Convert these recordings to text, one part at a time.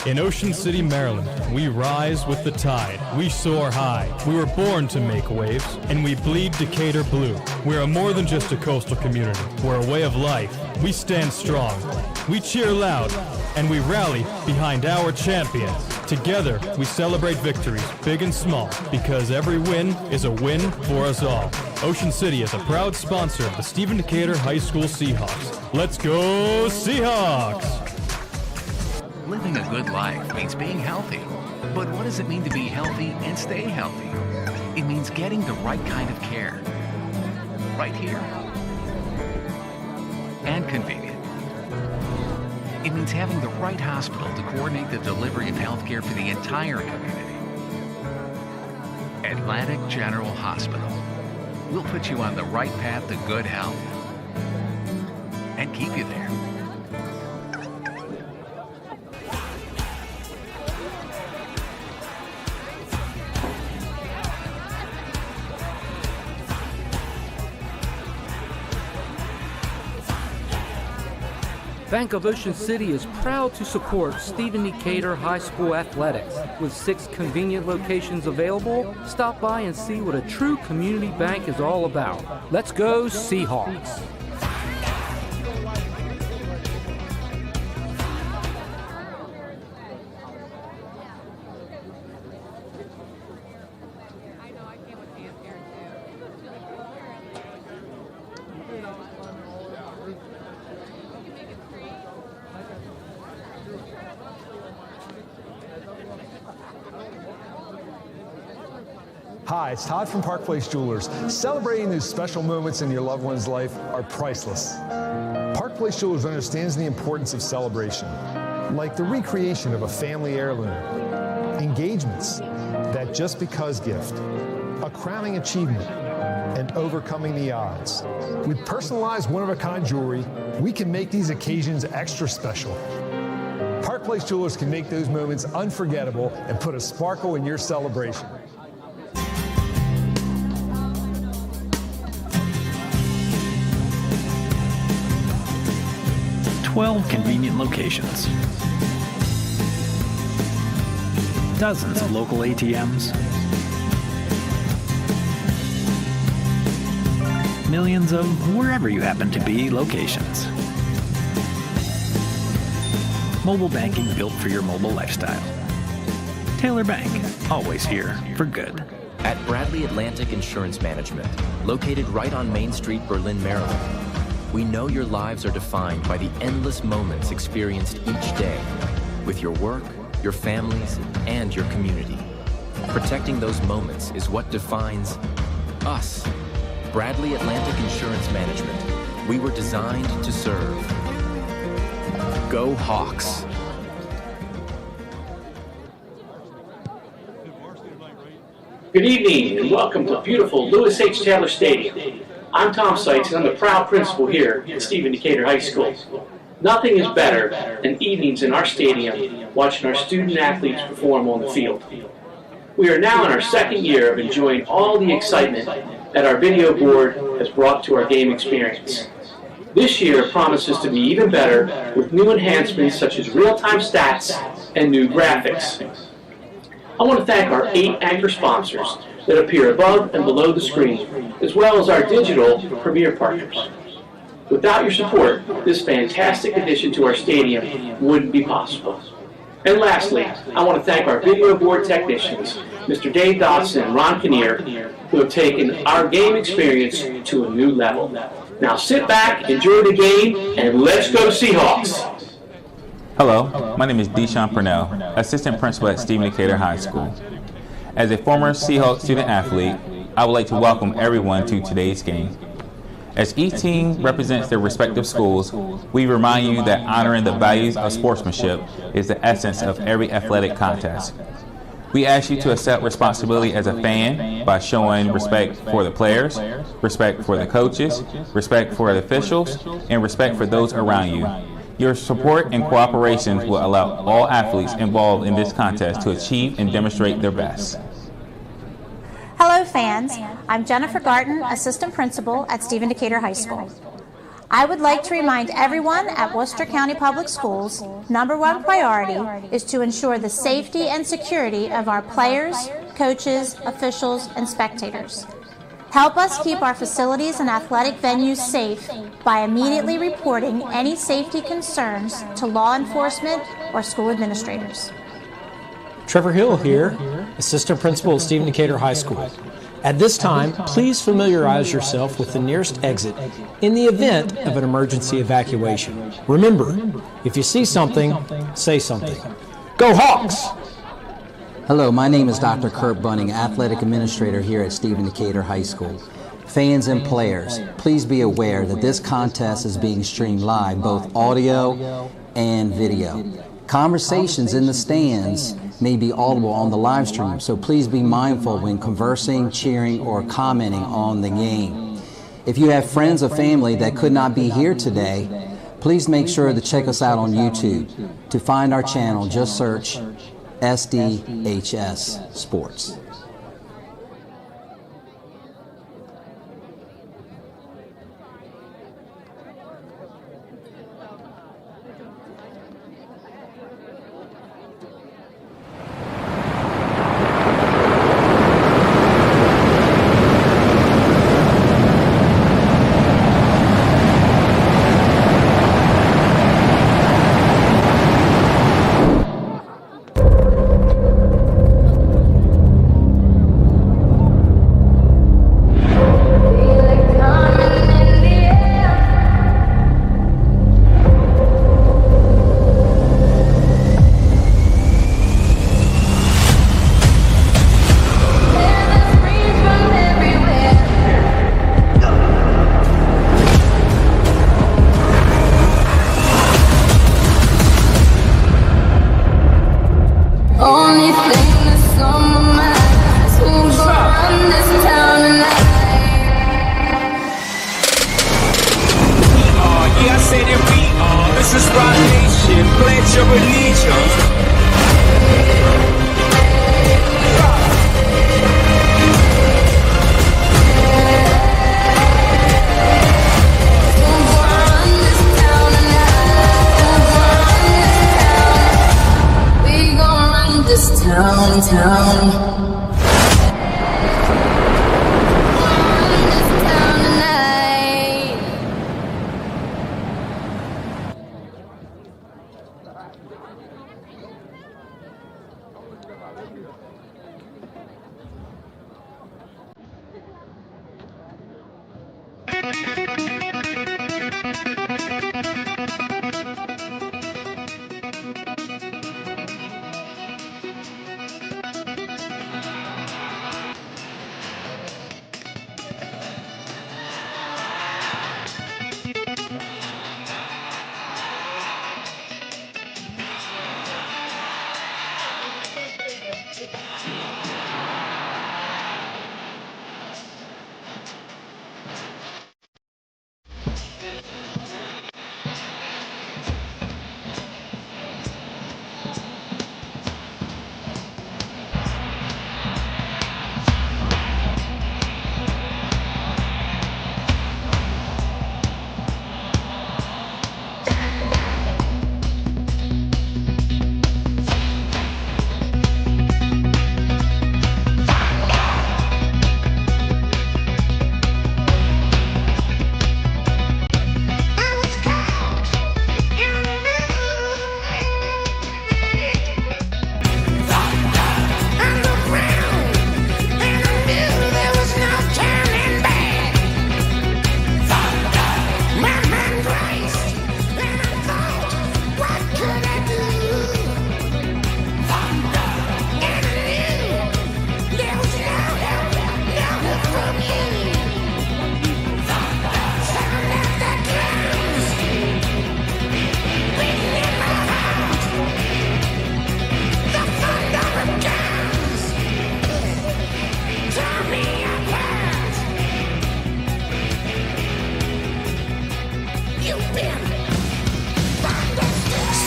In Ocean City, Maryland, we rise with the tide. We soar high. We were born to make waves, and we bleed Decatur blue. We're more than just a coastal community. We're a way of life. We stand strong. We cheer loud, and we rally behind our champions. Together, we celebrate victories, big and small, because every win is a win for us all. Ocean City is a proud sponsor of the Stephen Decatur High School Seahawks. Let's go Seahawks! Living a good life means being healthy. But what does it mean to be healthy and stay healthy? It means getting the right kind of care. Right here. And convenient. It means having the right hospital to coordinate the delivery of health care for the entire community. Atlantic General Hospital. We'll put you on the right path to good health. And keep you there. Bank of Ocean City is proud to support Stephen Decatur High School athletics. With 6 convenient locations available, stop by and see what a true community bank is all about. Let's go Seahawks! Hi, it's Todd from Park Place Jewelers. Celebrating those special moments in your loved one's life are priceless. Park Place Jewelers understands the importance of celebration, like the recreation of a family heirloom, engagements, that just because gift, a crowning achievement, and overcoming the odds. With personalized one-of-a-kind jewelry, we can make these occasions extra special. Park Place Jewelers can make those moments unforgettable and put a sparkle in your celebration. 12 convenient locations, dozens of local ATMs, millions of wherever you happen to be locations. Mobile banking built for your mobile lifestyle. Taylor Bank, always here for good. At Bradley Atlantic Insurance Management, located right on Main Street, Berlin, Maryland, we know your lives are defined by the endless moments experienced each day with your work, your families, and your community. Protecting those moments is what defines us. Bradley Atlantic Insurance Management. We were designed to serve. Go Hawks! Good evening and welcome to beautiful Lewis H. Taylor Stadium. I'm Tom Seitz and I'm the proud principal here at Stephen Decatur High School. Nothing is better than evenings in our stadium watching our student athletes perform on the field. We are now in our second year of enjoying all the excitement that our video board has brought to our game experience. This year promises to be even better with new enhancements such as real-time stats and new graphics. I want to thank our 8 anchor sponsors that appear above and below the screen, as well as our digital premier partners. Without your support, this fantastic addition to our stadium wouldn't be possible. And lastly, I want to thank our video board technicians, Mr. Dave Dodson and Ron Kinnear, who have taken our game experience to a new level. Now sit back, enjoy the game, and let's go Seahawks! Hello, my name is Deshaun Purnell, Assistant Principal at Stephen Decatur High School. As a former Seahawks student athlete, I would like to welcome everyone to today's game. As each team represents their respective schools, we remind you that honoring the values of sportsmanship is the essence of every athletic contest. We ask you to accept responsibility as a fan by showing respect for the players, respect for the coaches, respect for the officials, and respect for those around you. Your support and cooperation will allow all athletes involved in this contest to achieve and demonstrate their best. Hello fans, I'm Jennifer Garten, Assistant Principal at Stephen Decatur High School. I would like to remind everyone at Worcester County Public Schools, #1 priority is to ensure the safety and security of our players, coaches, officials, and spectators. Help us keep our facilities and athletic venues safe by immediately reporting any safety concerns to law enforcement or school administrators. Trevor Hill here, Assistant Principal at Stephen Decatur High School. At this time, please familiarize yourself with the nearest exit in the event of an emergency evacuation. Remember, if you see something, say something. Go Hawks! Hello, my name is Dr. Kurt Bunning, Athletic Administrator here at Stephen Decatur High School. Fans and players, please be aware that this contest is being streamed live, both audio and video. Conversations in the stands may be audible on the live stream, so please be mindful when conversing, cheering, or commenting on the game. If you have friends or family that could not be here today, please make sure to check us out on YouTube. To find our channel, just search SDHS Sports.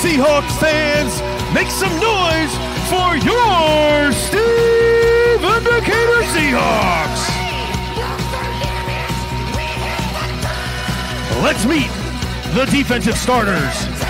Seahawks fans, make some noise for your Stephen Decatur Seahawks! Let's meet the defensive starters.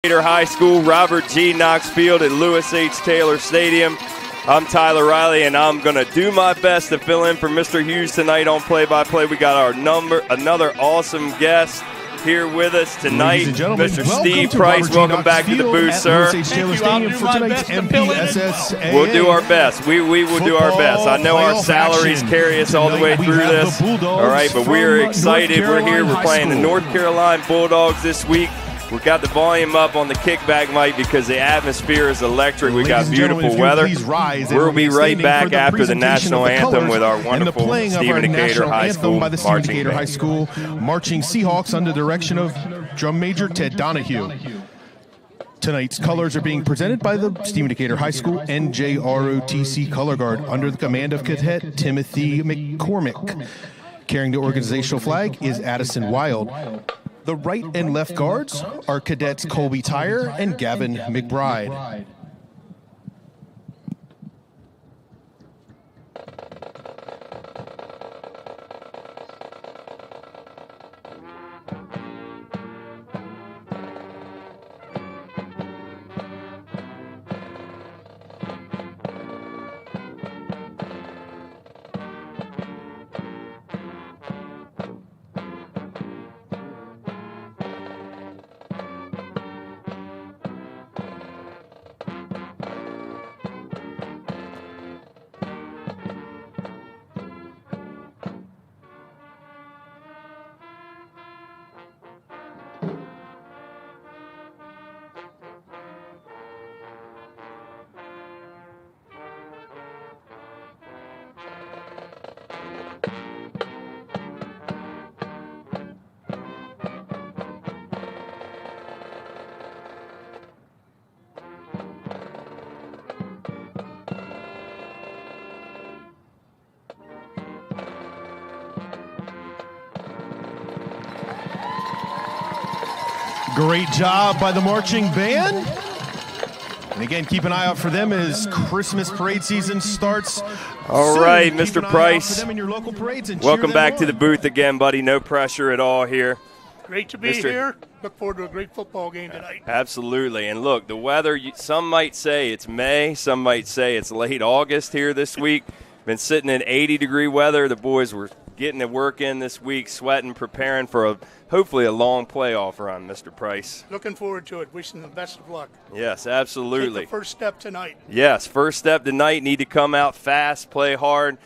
High School, Robert G. Knox Field at Lewis H. Taylor Stadium. I'm Tyler Riley, and I'm going to do my best to fill in for Mr. Hughes tonight on play-by-play. We got another awesome guest here with us tonight, Mr. Steve Price. Welcome back to the booth, sir. We'll do our best. We will do our best. I know our salaries carry us all the way through this. All right, but we are excited. We're here. We're playing the North Carolina Bulldogs this week. We've got the volume up on the kickback mic because the atmosphere is electric. We got beautiful weather. We'll be right back after the national anthem with our wonderful Stephen Decatur High School marching band. High School marching Seahawks under the direction of Drum Major Ted Donahue. Tonight's colors are being presented by the Stephen Decatur High School NJROTC Color Guard under the command of Cadet Timothy McCormick. Carrying the organizational flag is Addison Wild. The right and left guards are Cadets Colby Tyre and Gavin McBride. Great job by the marching band. And again, keep an eye out for them as Christmas parade season starts. All right, Mr. Price. Welcome back to the booth again, buddy. No pressure at all here. Great to be here. Look forward to a great football game tonight. Absolutely. And look, the weather, some might say it's May, some might say it's late August here this week. Been sitting in 80-degree weather. The boys were getting to work in this week, sweating, preparing for hopefully a long playoff run, Mr. Price. Looking forward to it. Wishing them the best of luck. Yes, absolutely. Take the first step tonight. Yes, first step tonight. Need to come out fast, play hard.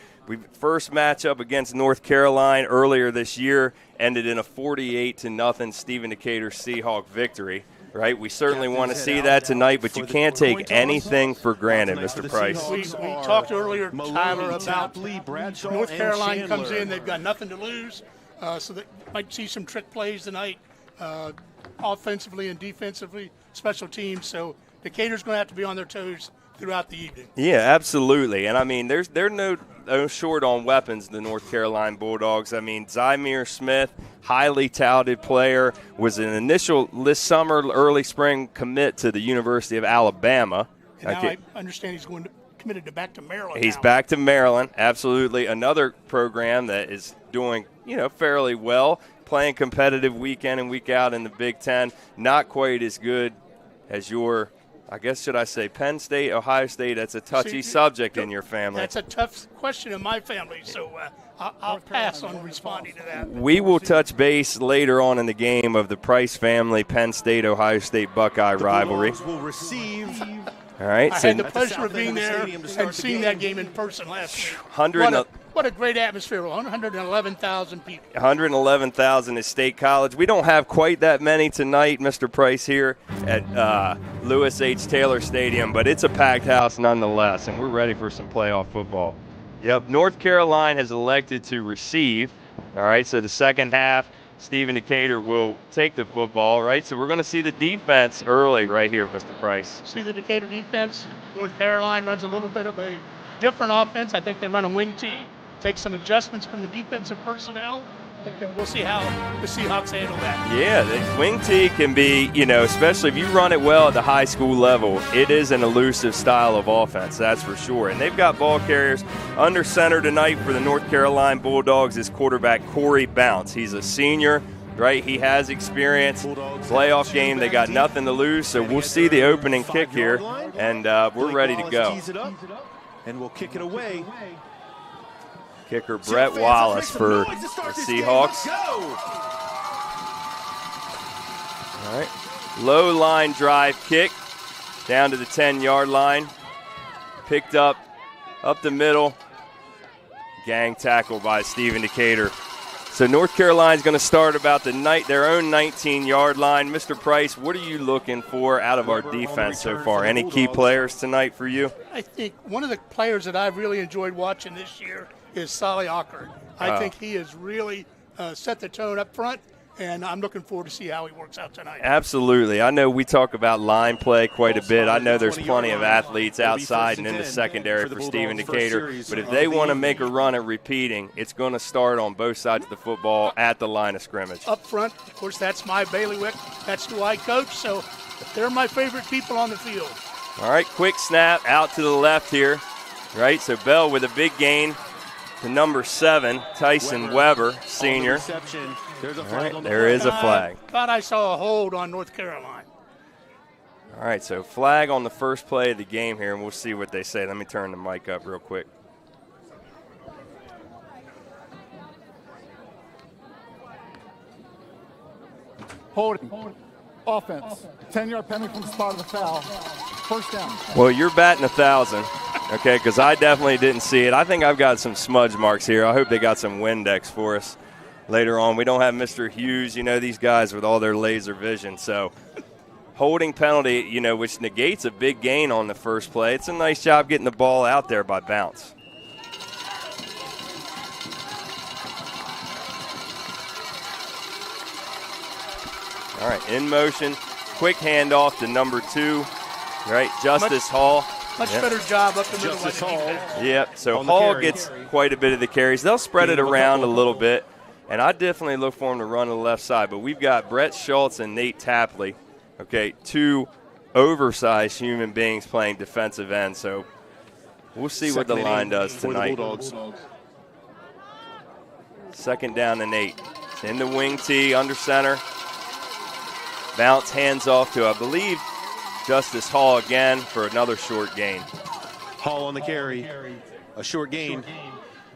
First matchup against North Carolina earlier this year ended in a 48-0 Stephen Decatur Seahawk victory. Right, we certainly want to see that tonight, but you can't take anything for granted, Mr. Price. We talked earlier, Tyler, about North Carolina comes in, they've got nothing to lose, so they might see some trick plays tonight, offensively and defensively, special teams. So Decatur's going to have to be on their toes throughout the evening. Yeah, absolutely. And, I mean, they're no short on weapons, the North Carolina Bulldogs. I mean, Zymir Smith, highly touted player, was an initial this summer, early spring commit to the University of Alabama. And now I understand he's committed back to Maryland. He's now. back to Maryland, absolutely. Another program that is doing, fairly well, playing competitive week in and week out in the Big Ten. Not quite as good as your – I guess, should I say Penn State, Ohio State? That's a touchy subject in your family. That's a tough question in my family, so I'll pass on responding to that. We will touch base later on in the game of the Price family, Penn State, Ohio State Buckeye rivalry. Will receive. All right. I had the pleasure of being there and seeing that game in person last week. What a great atmosphere, 111,000 people. 111,000 at State College. We don't have quite that many tonight, Mr. Price, here at Lewis H. Taylor Stadium, but it's a packed house nonetheless, and we're ready for some playoff football. Yep, North Carolina has elected to receive. All right, so the second half, Stephen Decatur will take the football, right? So we're going to see the defense early right here, Mr. Price. See the Decatur defense. North Carolina runs a little bit of a different offense. I think they run a wing tee. Take some adjustments from the defensive personnel. We'll see how the Seahawks handle that. Yeah, the wing tee can be, especially if you run it well at the high school level, it is an elusive style of offense, that's for sure. And they've got ball carriers. Under center tonight for the North Carolina Bulldogs is quarterback Corey Bounce. He's a senior, right? He has experience. Playoff game, they got nothing to lose, so we'll see the opening kick here, and we're ready to go. And we'll kick it away. Kicker Brett Wallace for the Seahawks. All right. Low line drive kick down to the 10-yard line. Picked up the middle. Gang tackle by Stephen Decatur. So North Carolina's going to start about their own 19-yard line. Mr. Price, what are you looking for out of our defense so far? Any key players tonight for you? I think one of the players that I've really enjoyed watching this year is Solly Ocker. I think he has really set the tone up front, and I'm looking forward to see how he works out tonight. Absolutely. I know we talk about line play quite a bit. I know there's plenty of athletes outside and in the secondary for Stephen Decatur, but if they want to make a run at repeating, it's going to start on both sides of the football at the line of scrimmage. Up front, of course, that's my bailiwick. That's who I coach, so they're my favorite people on the field. All right, quick snap out to the left here. Right, so Bell with a big gain to number 7, Tyson Weber, senior. All right, there is a flag. Thought I saw a hold on North Carolina. All right, so flag on the first play of the game here, and we'll see what they say. Let me turn the mic up real quick. Holding. Offense. 10-yard penalty from the start of the foul. First down. Well, you're batting 1,000, okay, because I definitely didn't see it. I think I've got some smudge marks here. I hope they got some Windex for us later on. We don't have Mr. Hughes, these guys with all their laser vision. So holding penalty, which negates a big gain on the first play. It's a nice job getting the ball out there by Bounce. All right, in motion, quick handoff to number 2, right, Justice Hall. Much better job up the middle. Justice Hall. Yep, so Hall gets quite a bit of the carries. They'll spread it around a little bit. And I definitely look for him to run to the left side. But we've got Brett Schultz and Nate Tapley, okay, two oversized human beings playing defensive end. So we'll see what the line does tonight. Second down and 8. In the wing tee, under center. Bounce, hands off to, I believe, Justice Hall again for another short gain. Hall on the carry, a short gain.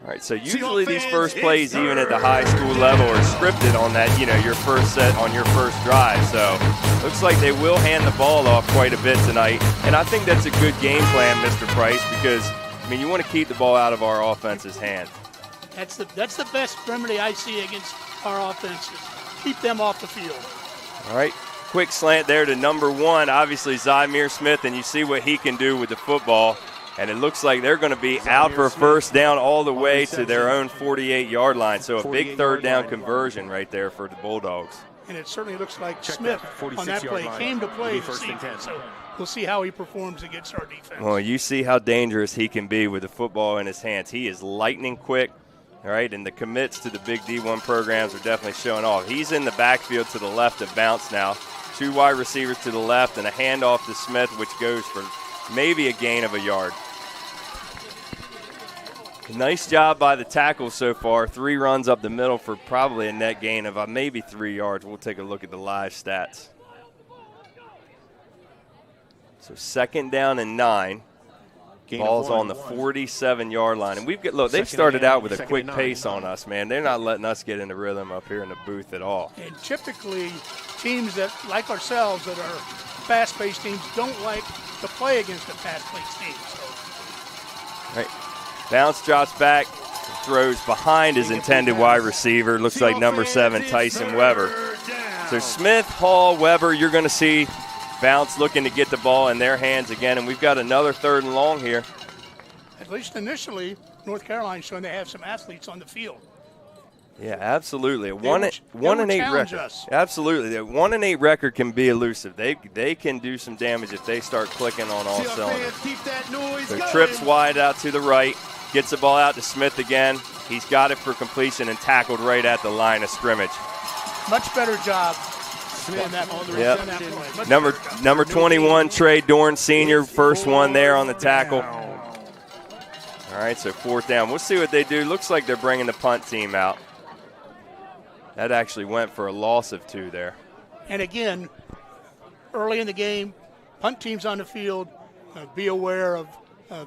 All right, so usually these first plays, even at the high school level, are scripted on that, your first set on your first drive. So looks like they will hand the ball off quite a bit tonight. And I think that's a good game plan, Mr. Price, because, you want to keep the ball out of our offense's hand. That's the best remedy I see against our offenses. Keep them off the field. All right, quick slant there to number 1, obviously Zymir Smith, and you see what he can do with the football. And it looks like they're going to be out for a first down all the way to their own 48-yard line. So a big third down conversion right there for the Bulldogs. And it certainly looks like Smith on that play came to play this evening. So we'll see how he performs against our defense. Well, you see how dangerous he can be with the football in his hands. He is lightning quick, all right, and the commits to the big D1 programs are definitely showing off. He's in the backfield to the left of Bounce now. 2 wide receivers to the left and a handoff to Smith, which goes for maybe a gain of a yard. Nice job by the tackle so far. 3 runs up the middle for probably a net gain of maybe 3 yards. We'll take a look at the live stats. So second down and 9. Ball's on the 47-yard line. And they've started out with a quick pace on us, man. They're not letting us get in the rhythm up here in the booth at all. And typically, teams that, like ourselves, that are fast-paced teams, don't like to play against a fast-paced team. So. Right. Bounce drops back, throws behind his intended wide receiver. Looks like number 7, Tyson Weber. So Smith, Hall, Weber, you're going to see Bounce looking to get the ball in their hands again. And we've got another 3rd and long here. At least initially, North Carolina's showing they have some athletes on the field. Yeah, absolutely. A 1-8 record. Us. Absolutely. A 1-8 record can be elusive. They can do some damage if they start clicking on all cylinders. So trips wide out to the right. Gets the ball out to Smith again. He's got it for completion and tackled right at the line of scrimmage. Much better job on that play. Number 21, Trey Dorn Sr., first one there on the tackle. All right, so 4th down. We'll see what they do. Looks like they're bringing the punt team out. That actually went for a loss of 2 there. And again, early in the game, punt teams on the field, be aware of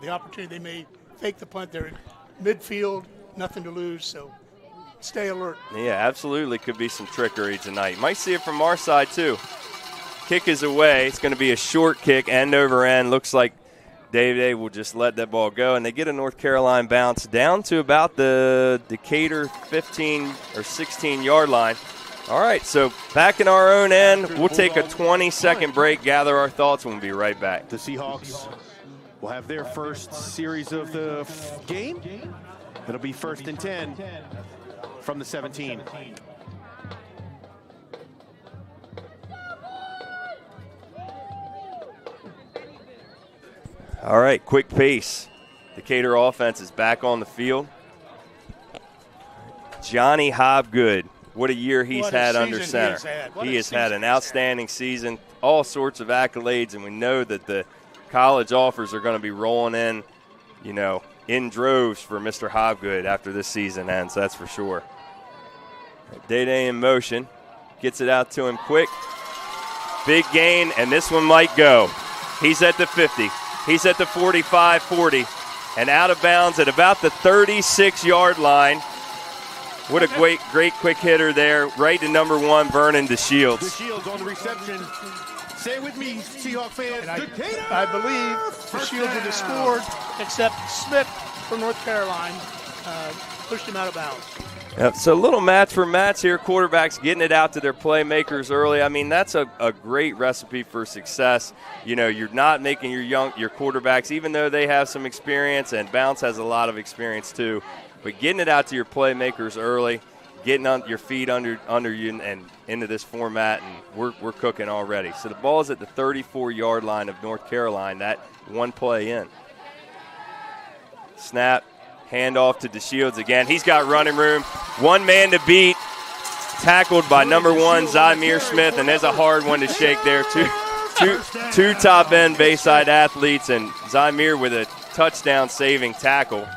the opportunity they may fake the punt there in midfield, nothing to lose, so stay alert. Yeah, absolutely could be some trickery tonight. Might see it from our side too. Kick is away. It's going to be a short kick, end over end. Looks like Dave will just let that ball go, and they get a North Carolina bounce down to about the Decatur 15 or 16-yard line. All right, so back in our own end, we'll take a 20-second break, gather our thoughts, and we'll be right back. The Seahawks will have their first series of the game. It'll be 1st and 10 from the 17. All right, quick pace. Decatur offense is back on the field. Johnny Hobgood, what a year he's had under center. He has had an outstanding season, all sorts of accolades, and we know that the college offers are going to be rolling in, in droves for Mr. Hobgood after this season ends, that's for sure. Day in motion, gets it out to him quick. Big gain, and this one might go. He's at the 50. He's at the 45, 40, and out of bounds at about the 36-yard line. What a great quick hitter there, right to number 1, Vernon DeShields. DeShields on the reception. Say it with me, Seahawks fans. I believe DeShields would have scored, except Smith from North Carolina pushed him out of bounds. Yep, so a little match for match here. Quarterbacks getting it out to their playmakers early. I mean, that's a great recipe for success. You're not making your quarterbacks, even though they have some experience, and Bounce has a lot of experience too, but getting it out to your playmakers early, getting on your feet under you and into this format, and we're cooking already. So the ball is at the 34-yard line of North Carolina, that one play in. Snap, Hand off to DeShields again. He's got running room. One man to beat. Tackled by number 1, Zymir Smith, and there's a hard one to shake there. Two top-end Bayside athletes, and Zymir with a touchdown-saving tackle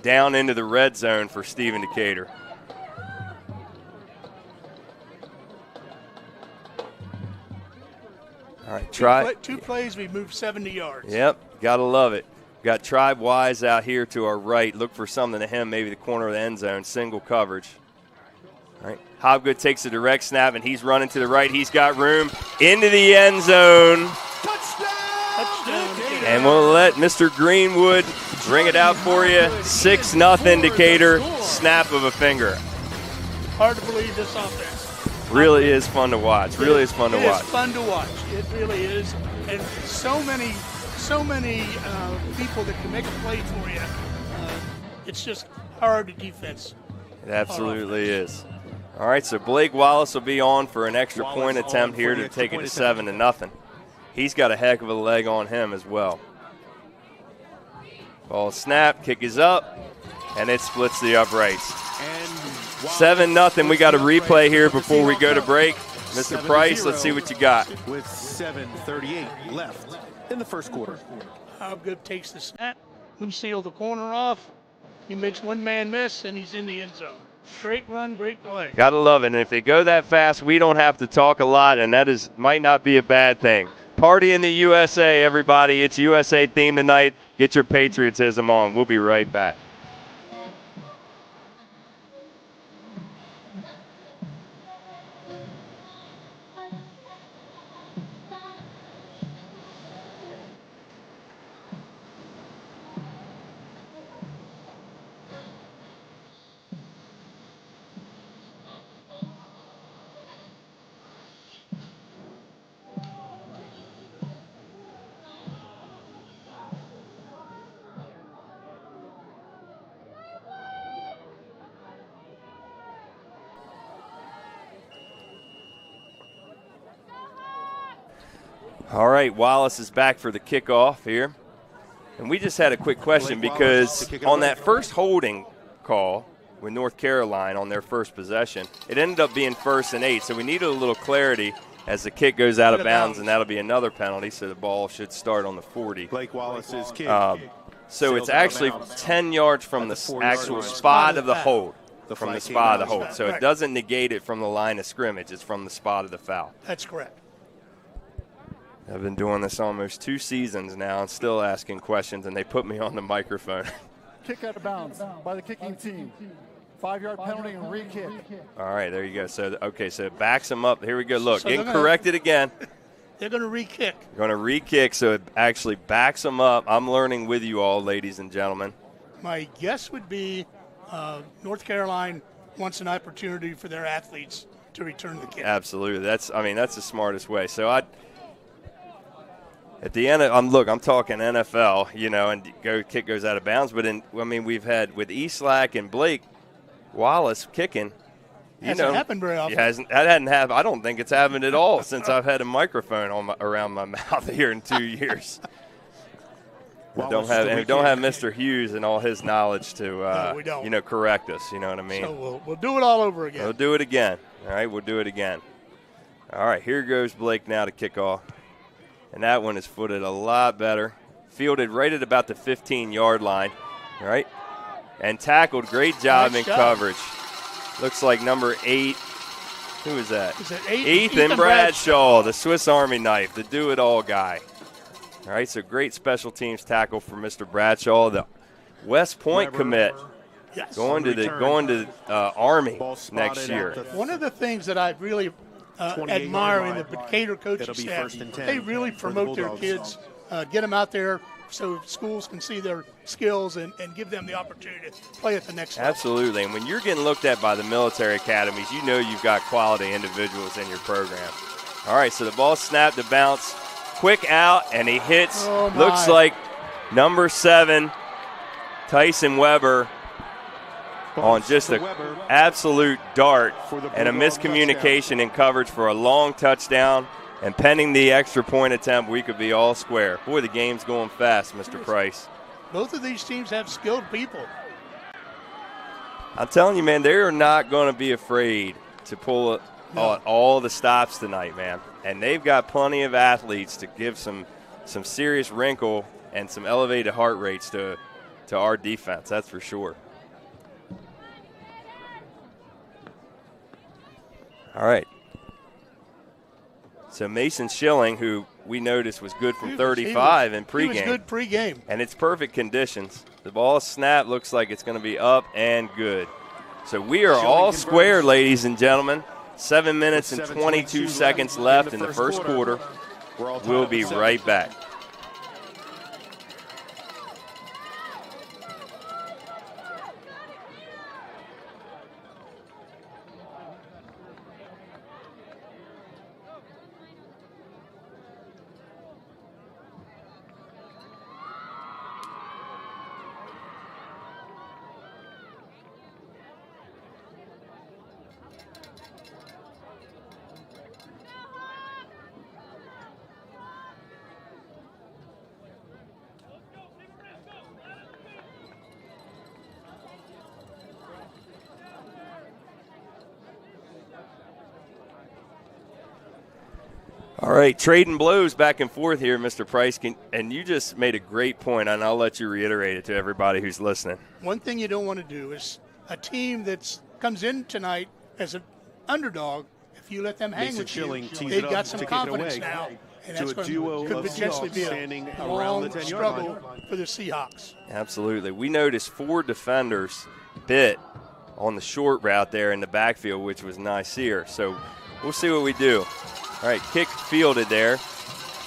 down into the red zone for Stephen Decatur. All right, try. 2 plays, we moved 70 yards. Yep, got to love it. Got Tribe Wise out here to our right. Look for something to him, maybe the corner of the end zone, single coverage. All right, Hobgood takes a direct snap, and he's running to the right. He's got room into the end zone. Touchdown. And we'll let Mr. Greenwood bring it out for you. 6-0 Decatur, snap of a finger. Hard to believe this offense. Really is fun to watch. Really is fun to watch. It's fun to watch. It really is. And so many people that can make a play for you. It's just hard to defense. It absolutely is. All right, so Blake Wallace will be on for an extra point attempt here to take it to 7-0. He's got a heck of a leg on him as well. Ball snap, kick is up, and it splits the uprights. 7-0. We got a replay here before we go to break. Mr. Price, let's see what you got. With 7:38 left in the first quarter. Hobgood takes the snap. We seal the corner off. He makes one man miss, and he's in the end zone. Great run, great play. Gotta love it. And if they go that fast, we don't have to talk a lot, and that might not be a bad thing. Party in the USA, everybody. It's USA theme tonight. Get your patriotism on. We'll be right back. All right, Wallace is back for the kickoff here. And we just had a quick question because on that first holding call with North Carolina on their first possession, it ended up being 1st and 8. So we needed a little clarity as the kick goes out of bounds, and that'll be another penalty. So the ball should start on the 40. Blake Wallace's kick. So it's actually 10 yards from the actual spot of the hold. From the spot of the hold. So it doesn't negate it from the line of scrimmage. It's from the spot of the foul. That's correct. I've been doing this almost 2 seasons now and still asking questions, and they put me on the microphone. Kick out of bounds by the kicking team. 5-yard penalty and re-kick. All right, there you go. So, okay, so it backs them up. Here we go. Look, So getting corrected again. They're going to re-kick. Going to re-kick, so it actually backs them up. I'm learning with you all, ladies and gentlemen. My guess would be North Carolina wants an opportunity for their athletes to return the kick. Absolutely. That's the smartest way. So at the end, I'm talking NFL, and kick goes out of bounds. But we've had with Eastlack and Blake Wallace kicking. Hasn't happened very often. That hadn't happened. I don't think it's happened at all since I've had a microphone around my mouth here in 2 years. We don't have Mr. Hughes and all his knowledge to we don't. correct us. You know what I mean? So we'll do it all over again. We'll do it again. All right, we'll do it again. All right, here goes Blake now to kick off. And that one is footed a lot better. Fielded right at about the 15-yard line. All right. And tackled. Great job in coverage. Looks like number 8. Who is that? Is it Ethan Bradshaw, the Swiss Army knife, the do-it-all guy. All right, so great special teams tackle for Mr. Bradshaw, the West Point commit. Yes. Going to Army next year. One of the things that I really admire in the Decatur coaching staff, they really promote their kids, get them out there so schools can see their skills and give them the opportunity to play at the next level. Absolutely, and when you're getting looked at by the military academies, you know you've got quality individuals in your program. All right, so the ball snapped to bounce, quick out, and he hits, looks like number 7, Tyson Weber, on just an absolute dart and a miscommunication in coverage for a long touchdown. And pending the extra point attempt, we could be all square. Boy, the game's going fast, Mr. Price. Both of these teams have skilled people. I'm telling you, man, they're not going to be afraid to pull on all the stops tonight, man. And they've got plenty of athletes to give some serious wrinkle and some elevated heart rates to our defense, that's for sure. All right. So Mason Schilling, who we noticed was good from 35 in pregame. He was good pregame. And it's perfect conditions. The ball snap looks like it's going to be up and good. So we are all square, ladies and gentlemen. 7 minutes and 22 seconds left in the first quarter. We'll be right back. All right, trading blows back and forth here, Mr. Price. And you just made a great point, and I'll let you reiterate it to everybody who's listening. One thing you don't want to do is a team that comes in tonight as an underdog, if you let them hang with you, they've got some confidence now. And that's could potentially be a long struggle for the Seahawks. Absolutely. We noticed 4 defenders bit on the short route there in the backfield, which was nice here. So we'll see what we do. All right, kick fielded there,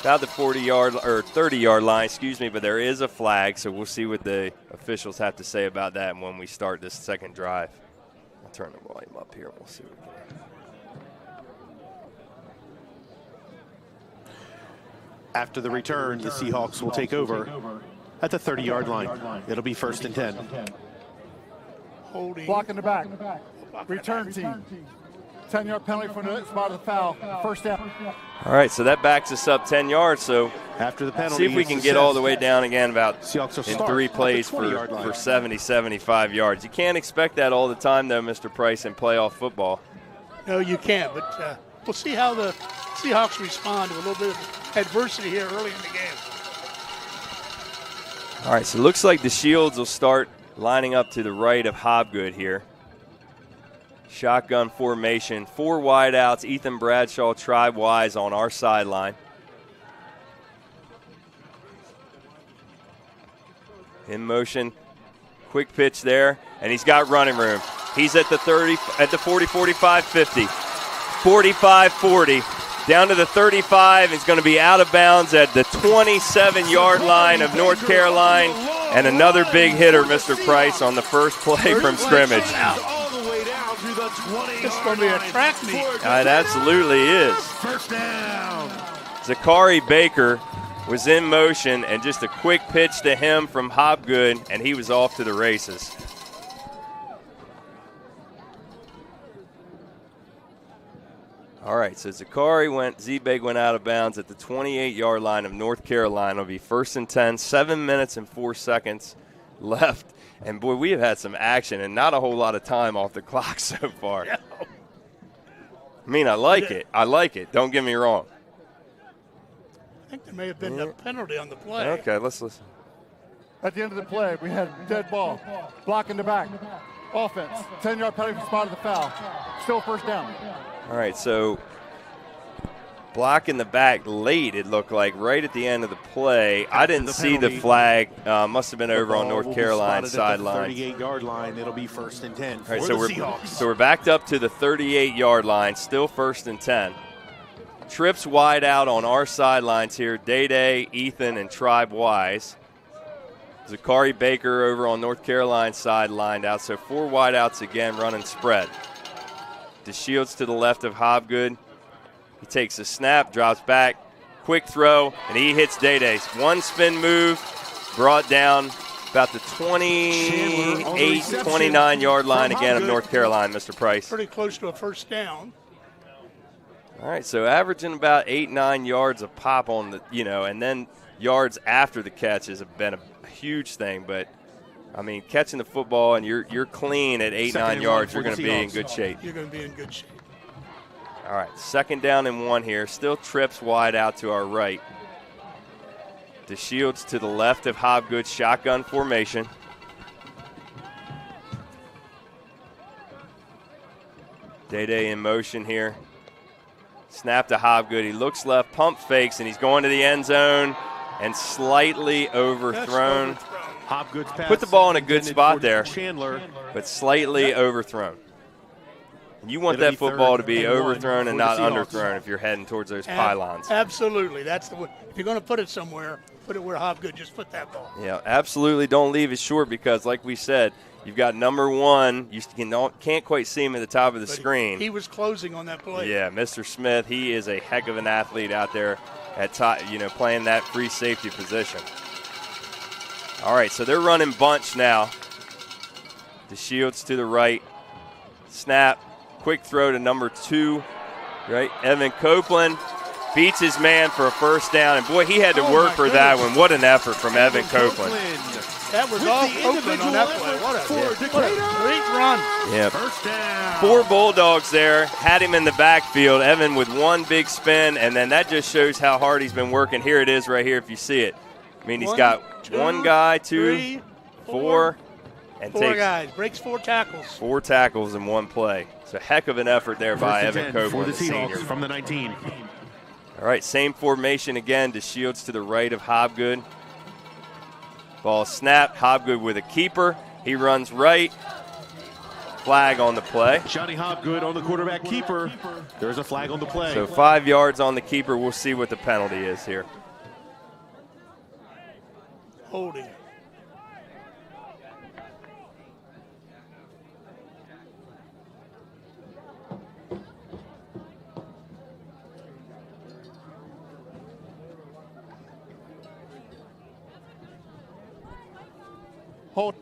about the 40-yard or 30-yard line, but there is a flag, so we'll see what the officials have to say about that when we start this second drive. I'll turn the volume up here. We'll see what we get. After the return, the Seahawks will take over at the 30-yard line. It'll be 1st and 10. Holding. Block in the back. Return team. 10-yard penalty from the spot of the foul. First down. All right, so that backs us up 10 yards. So after the penalty, see if we can get all the way down again about in 3 plays for 70, 75 yards. You can't expect that all the time, though, Mr. Price, in playoff football. No, you can't, but we'll see how the Seahawks respond to a little bit of adversity here early in the game. All right, so it looks like the Shields will start lining up to the right of Hobgood here. Shotgun formation, 4 wideouts, Ethan Bradshaw tribe-wise on our sideline. In motion, quick pitch there, and he's got running room. He's at the 30, at the 40, 45, 50, 45, 40, down to the 35. He's going to be out of bounds at the 27-yard line of North Carolina, and another big hitter, Mr. Price, on the first play from scrimmage. It's going to be a track meet. It absolutely is. First down. Zachary Baker was in motion, and just a quick pitch to him from Hobgood, and he was off to the races. All right, so Z-Bag went out of bounds at the 28-yard line of North Carolina. It'll be 1st and 10, 7 minutes and 4 seconds left. And, boy, we have had some action and not a whole lot of time off the clock so far. Yeah. I mean, I like it. I like it. Don't get me wrong. I think there may have been a penalty on the play. Okay, let's listen. At the end of the play, we had dead ball. Block in the back. Offense. 10-yard penalty from spot of the foul. Still first down. All right, so block in the back late, it looked like, right at the end of the play. I didn't see the flag. Must have been over on North Carolina's sideline. 38-yard line. It'll be 1st and 10 for right, the Seahawks. So we're backed up to the 38-yard line, still 1st and 10. Trips wide out on our sidelines here. Day-Day, Ethan, and Tribe Wise. Zachary Baker over on North Carolina's side lined out. So 4 wideouts again, running spread. DeShields to the left of Hobgood. He takes a snap, drops back, quick throw, and he hits Day-Day's. One spin move, brought down about the 28, 29-yard line again of North Carolina, Mr. Price. Pretty close to a first down. All right, so averaging about 8-9 yards a pop on the, and then yards after the catch has been a huge thing, but I mean, catching the football and you're clean at 8-9 yards, you're going to be in good shape. You're going to be in good shape. All right, 2nd down and 1 here. Still trips wide out to our right. DeShields to the left of Hobgood, shotgun formation. Day in motion here. Snap to Hobgood. He looks left, pump fakes, and he's going to the end zone and slightly overthrown. Hobgood's pass put the ball in a good spot there, Chandler, but slightly overthrown. You want that football to be overthrown and not underthrown if you're heading towards those pylons. Absolutely. That's the way. If you're going to put it somewhere, put it where Hobgood just put that ball. Yeah, absolutely. Don't leave it short because, like we said, you've got number 1. You can't quite see him at the top of the screen. He was closing on that play. Yeah, Mr. Smith, he is a heck of an athlete out there at top, playing that free safety position. All right, so they're running bunch now. DeShields to the right. Snap. Quick throw to number 2, right? Evan Copeland beats his man for a first down. And, boy, he had to work for that one. What an effort from Evan Copeland. That was all Copeland on that play. What a great run. Yeah. First down. 4 Bulldogs there. Had him in the backfield. Evan with one big spin, and then that just shows how hard he's been working. Here it is right here if you see it. I mean, he's got 1 guy, 2, 4. And 4 guys. Breaks 4 tackles. 4 tackles in 1 play. It's a heck of an effort there by Evan Copeland, for the senior. Seahawks from the 19. All right, same formation again. DeShields to the right of Hobgood. Ball snapped. Hobgood with a keeper. He runs right. Flag on the play. Johnny Hobgood on the quarterback keeper. There's a flag on the play. So 5 yards on the keeper. We'll see what the penalty is here. Holding. Hold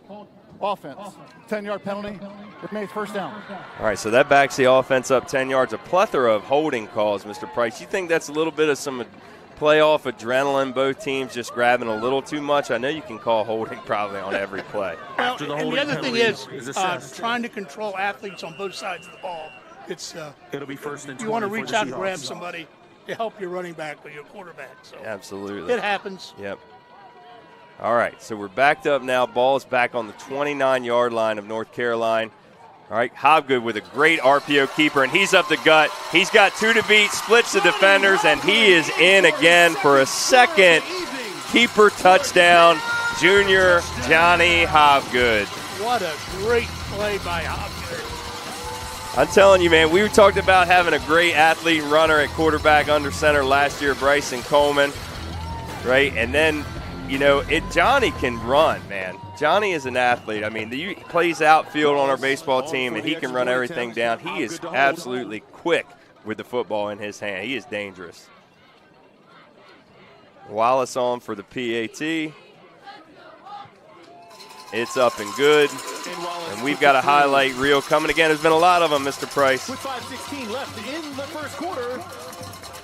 offense. 10-yard penalty. Remains first down. All right, so that backs the offense up 10 yards. A plethora of holding calls, Mr. Price. You think that's a little bit of some playoff adrenaline, both teams just grabbing a little too much? I know you can call holding probably on every play. Well, and the other thing is trying to control athletes on both sides of the ball. It's it'll be first and 20. You want to reach out and grab somebody to help your running back or your quarterback. So absolutely. It happens. Yep. All right, so we're backed up now. Ball is back on the 29-yard line of North Carolina. All right, Hobgood with a great RPO keeper, and he's up the gut. He's got 2 to beat, splits the defenders, and he is in again for a second keeper touchdown. Junior Johnny Hobgood. What a great play by Hobgood. I'm telling you, man, we talked about having a great athlete and runner at quarterback under center last year, Bryson Coleman, right? And then, Johnny can run, man. Johnny is an athlete. I mean, he plays outfield on our baseball team, and he can run everything down. He is absolutely quick with the football in his hand. He is dangerous. Wallace on for the PAT. It's up and good. And we've got a highlight reel coming again. There's been a lot of them, Mr. Price. With 5:16 left in the first quarter.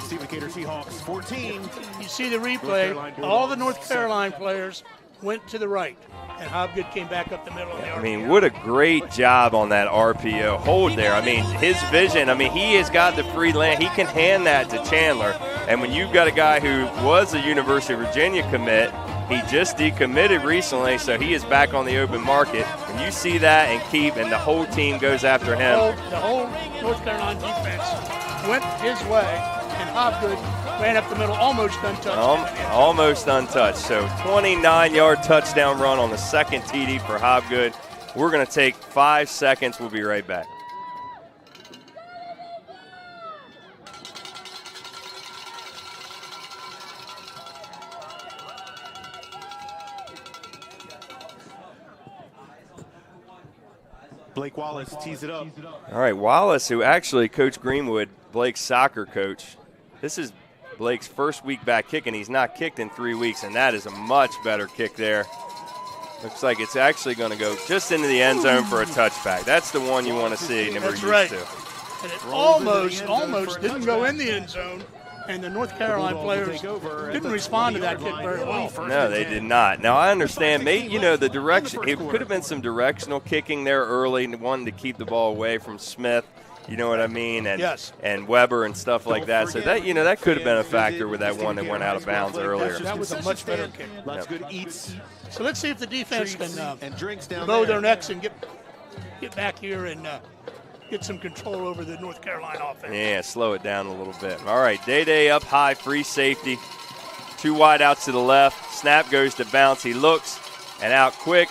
Decatur Seahawks 14. You see the replay. All the North Carolina players went to the right, and Hobgood came back up the middle of the RPO. I mean, what a great job on that RPO hold there. I mean, his vision, he has got the free land. He can hand that to Chandler. And when you've got a guy who was a University of Virginia commit, he just decommitted recently, so he is back on the open market. And you see that and the whole team goes after him. The whole North Carolina defense went his way. And Hobgood ran up the middle, almost untouched. Almost untouched. So 29-yard touchdown run on the second TD for Hobgood. We're going to take 5 seconds. We'll be right back. Blake Wallace tees it up. All right, Wallace, who actually Coach Greenwood, Blake's soccer coach. This is Blake's first week back kicking. He's not kicked in 3 weeks, and that is a much better kick there. Looks like it's actually going to go just into the end zone for a touchback. That's the one you want to see, and we're used to. And it almost didn't go in the end zone. And the North Carolina players didn't respond to that kick very well. No, they did not. Now, I understand, the direction, it could have been some directional kicking there early, wanting to keep the ball away from Smith, you know what I mean, and Weber and stuff like that. So that, that could have been a factor with that one that went out of bounds earlier. That was a much better kick. Lots of good eats. So let's see if the defense can bow their necks and get back here and get some control over the North Carolina offense. Yeah, slow it down a little bit. All right, Day up high, free safety. 2 wide outs to the left. Snap goes to bounce. He looks and out quick.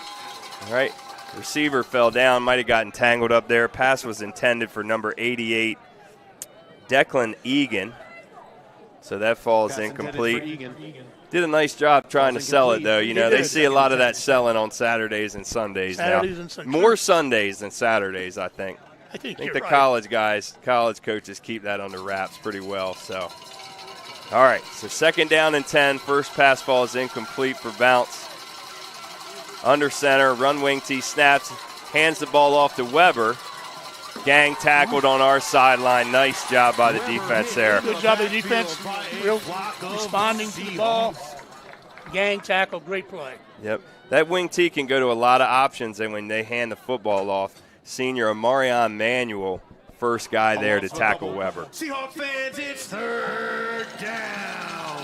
All right, receiver fell down, might have gotten tangled up there. Pass was intended for number 88, Declan Egan. So that falls incomplete. Did a nice job trying to sell it, though. They see a lot of that selling on Saturdays and Sundays now. More Sundays than Saturdays, I think. I think the college coaches keep that under wraps pretty well. So, all right, so 2nd down and 10. First pass ball is incomplete for bounce. Under center, run wing T snaps, hands the ball off to Weber. Gang tackled on our sideline. Nice job by the defense there. Good job of the defense, responding to the ball. Gang tackle, great play. Yep, that wing T can go to a lot of options, and when they hand the football off, senior Amarion Manuel, first guy there to tackle Weber. Seahawk fans, it's 3rd down.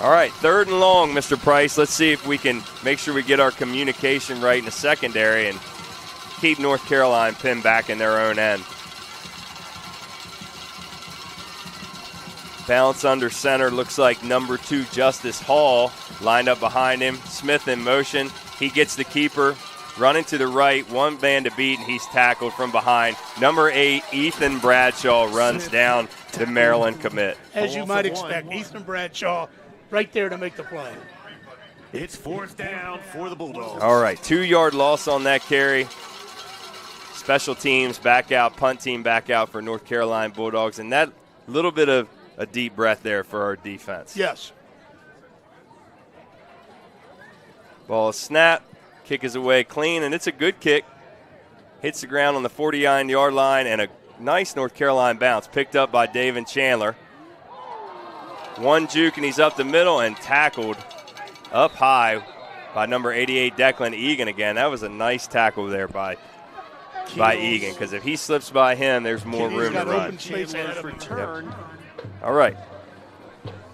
All right, 3rd and long, Mr. Price. Let's see if we can make sure we get our communication right in the secondary and keep North Carolina pinned back in their own end. Bounce under center, looks like number 2, Justice Hall, lined up behind him. Smith in motion. He gets the keeper. Running to the right, one man to beat, and he's tackled from behind. Number 8, Ethan Bradshaw, runs down the Maryland commit. As you might expect, Ethan Bradshaw right there to make the play. It's 4th down for the Bulldogs. All right, 2-yard loss on that carry. Special teams back out, punt team back out for North Carolina Bulldogs, and that little bit of a deep breath there for our defense. Yes. Ball snap. Kick is away clean, and it's a good kick. Hits the ground on the 49-yard line, and a nice North Carolina bounce picked up by David Chandler. One juke, and he's up the middle and tackled up high by number 88, Declan Egan again. That was a nice tackle there by Egan, because if he slips by him, there's more room to run. Yep. All right.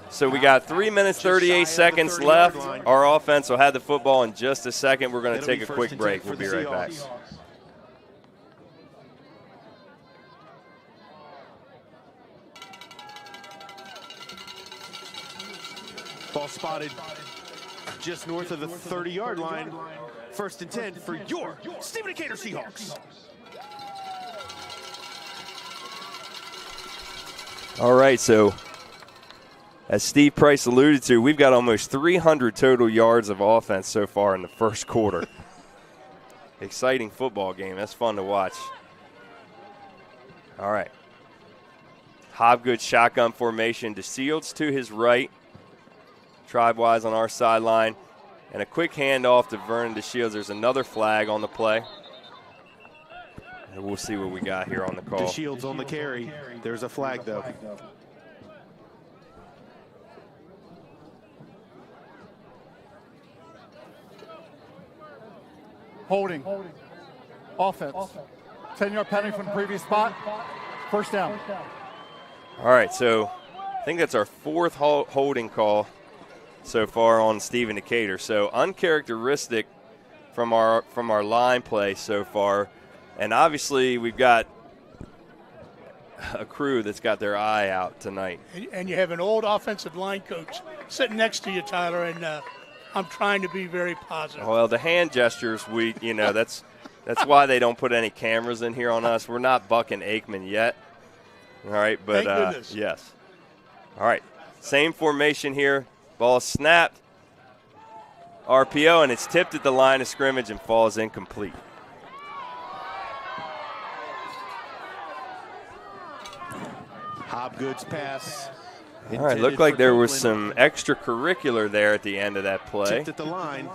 So we got 3 minutes, 38 seconds left. Our offense will have the football in just a second. We're going to take a quick break. We'll be right back. Ball spotted just north of the 30-yard line. 1st and 10 for your Stephen Decatur Seahawks. All right, so as Steve Price alluded to, we've got almost 300 total yards of offense so far in the first quarter. Exciting football game. That's fun to watch. All right. Hobgood shotgun formation. DeShields to his right. Tribe-wise on our sideline. And a quick handoff to Vernon DeShields. There's another flag on the play. And we'll see what we got here on the call. DeShields on the carry. There's a flag, though. Holding. Offense. 10-yard penalty from the previous spot. 1st down. All right, so I think that's our 4th holding call so far on Stephen Decatur. So uncharacteristic from our line play so far. And obviously we've got a crew that's got their eye out tonight. And you have an old offensive line coach sitting next to you, Tyler, and I'm trying to be very positive. Well, the hand gestures, that's why they don't put any cameras in here on us. We're not Buck and Aikman yet. All right, but thank goodness. Yes. All right, same formation here. Ball snapped. RPO, and it's tipped at the line of scrimmage and falls incomplete. Hobgood's pass. All right, looked like there was some extracurricular there at the end of that play. Tipped at the line.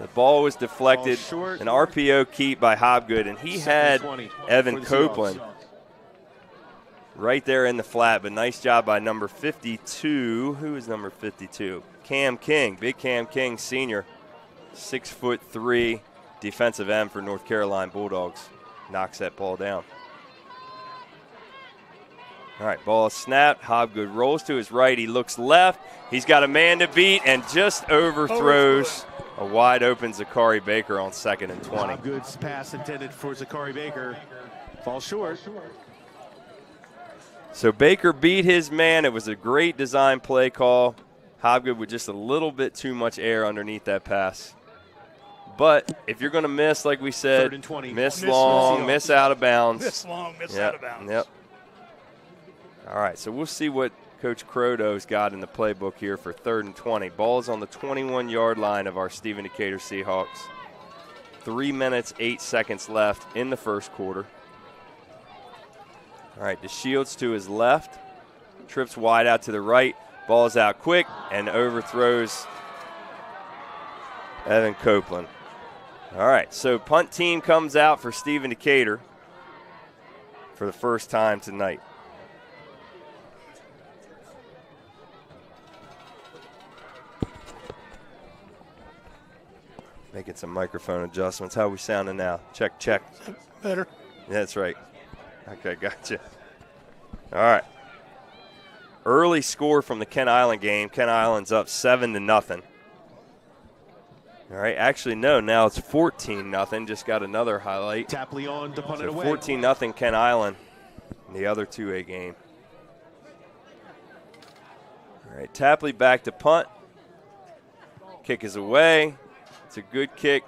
The ball was deflected, an RPO keep by Hobgood, and he had Evan Copeland right there in the flat, but nice job by number 52. Who is number 52? Cam King, big Cam King, senior, 6'3", defensive end for North Carolina Bulldogs. Knocks that ball down. All right, ball snapped. Hobgood rolls to his right. He looks left. He's got a man to beat and just overthrows a wide open Zachary Baker on 2nd and 20. Hobgood's pass intended for Zachary Baker falls short. So Baker beat his man. It was a great design play call. Hobgood with just a little bit too much air underneath that pass. But if you're going to miss, like we said, 3rd and 20. miss long, miss out of bounds. Miss long, miss out of bounds. Yep. All right, so we'll see what Coach Crodo's got in the playbook here for 3rd and 20. Ball's on the 21-yard line of our Stephen Decatur Seahawks. 3 minutes, 8 seconds left in the first quarter. All right, DeShields to his left. Trips wide out to the right. Ball's out quick and overthrows Evan Copeland. All right, so punt team comes out for Stephen Decatur for the first time tonight. Making some microphone adjustments. How are we sounding now? Check, check. Better. Yeah, that's right. Okay, gotcha. All right. Early score from the Kent Island game. Kent Island's up 7-0. All right, actually, no, now it's 14-0. Just got another highlight. Tapley on to punt it So away. 14-0 Kent Island in the other 2A game. All right, Tapley back to punt. Kick is away. It's a good kick.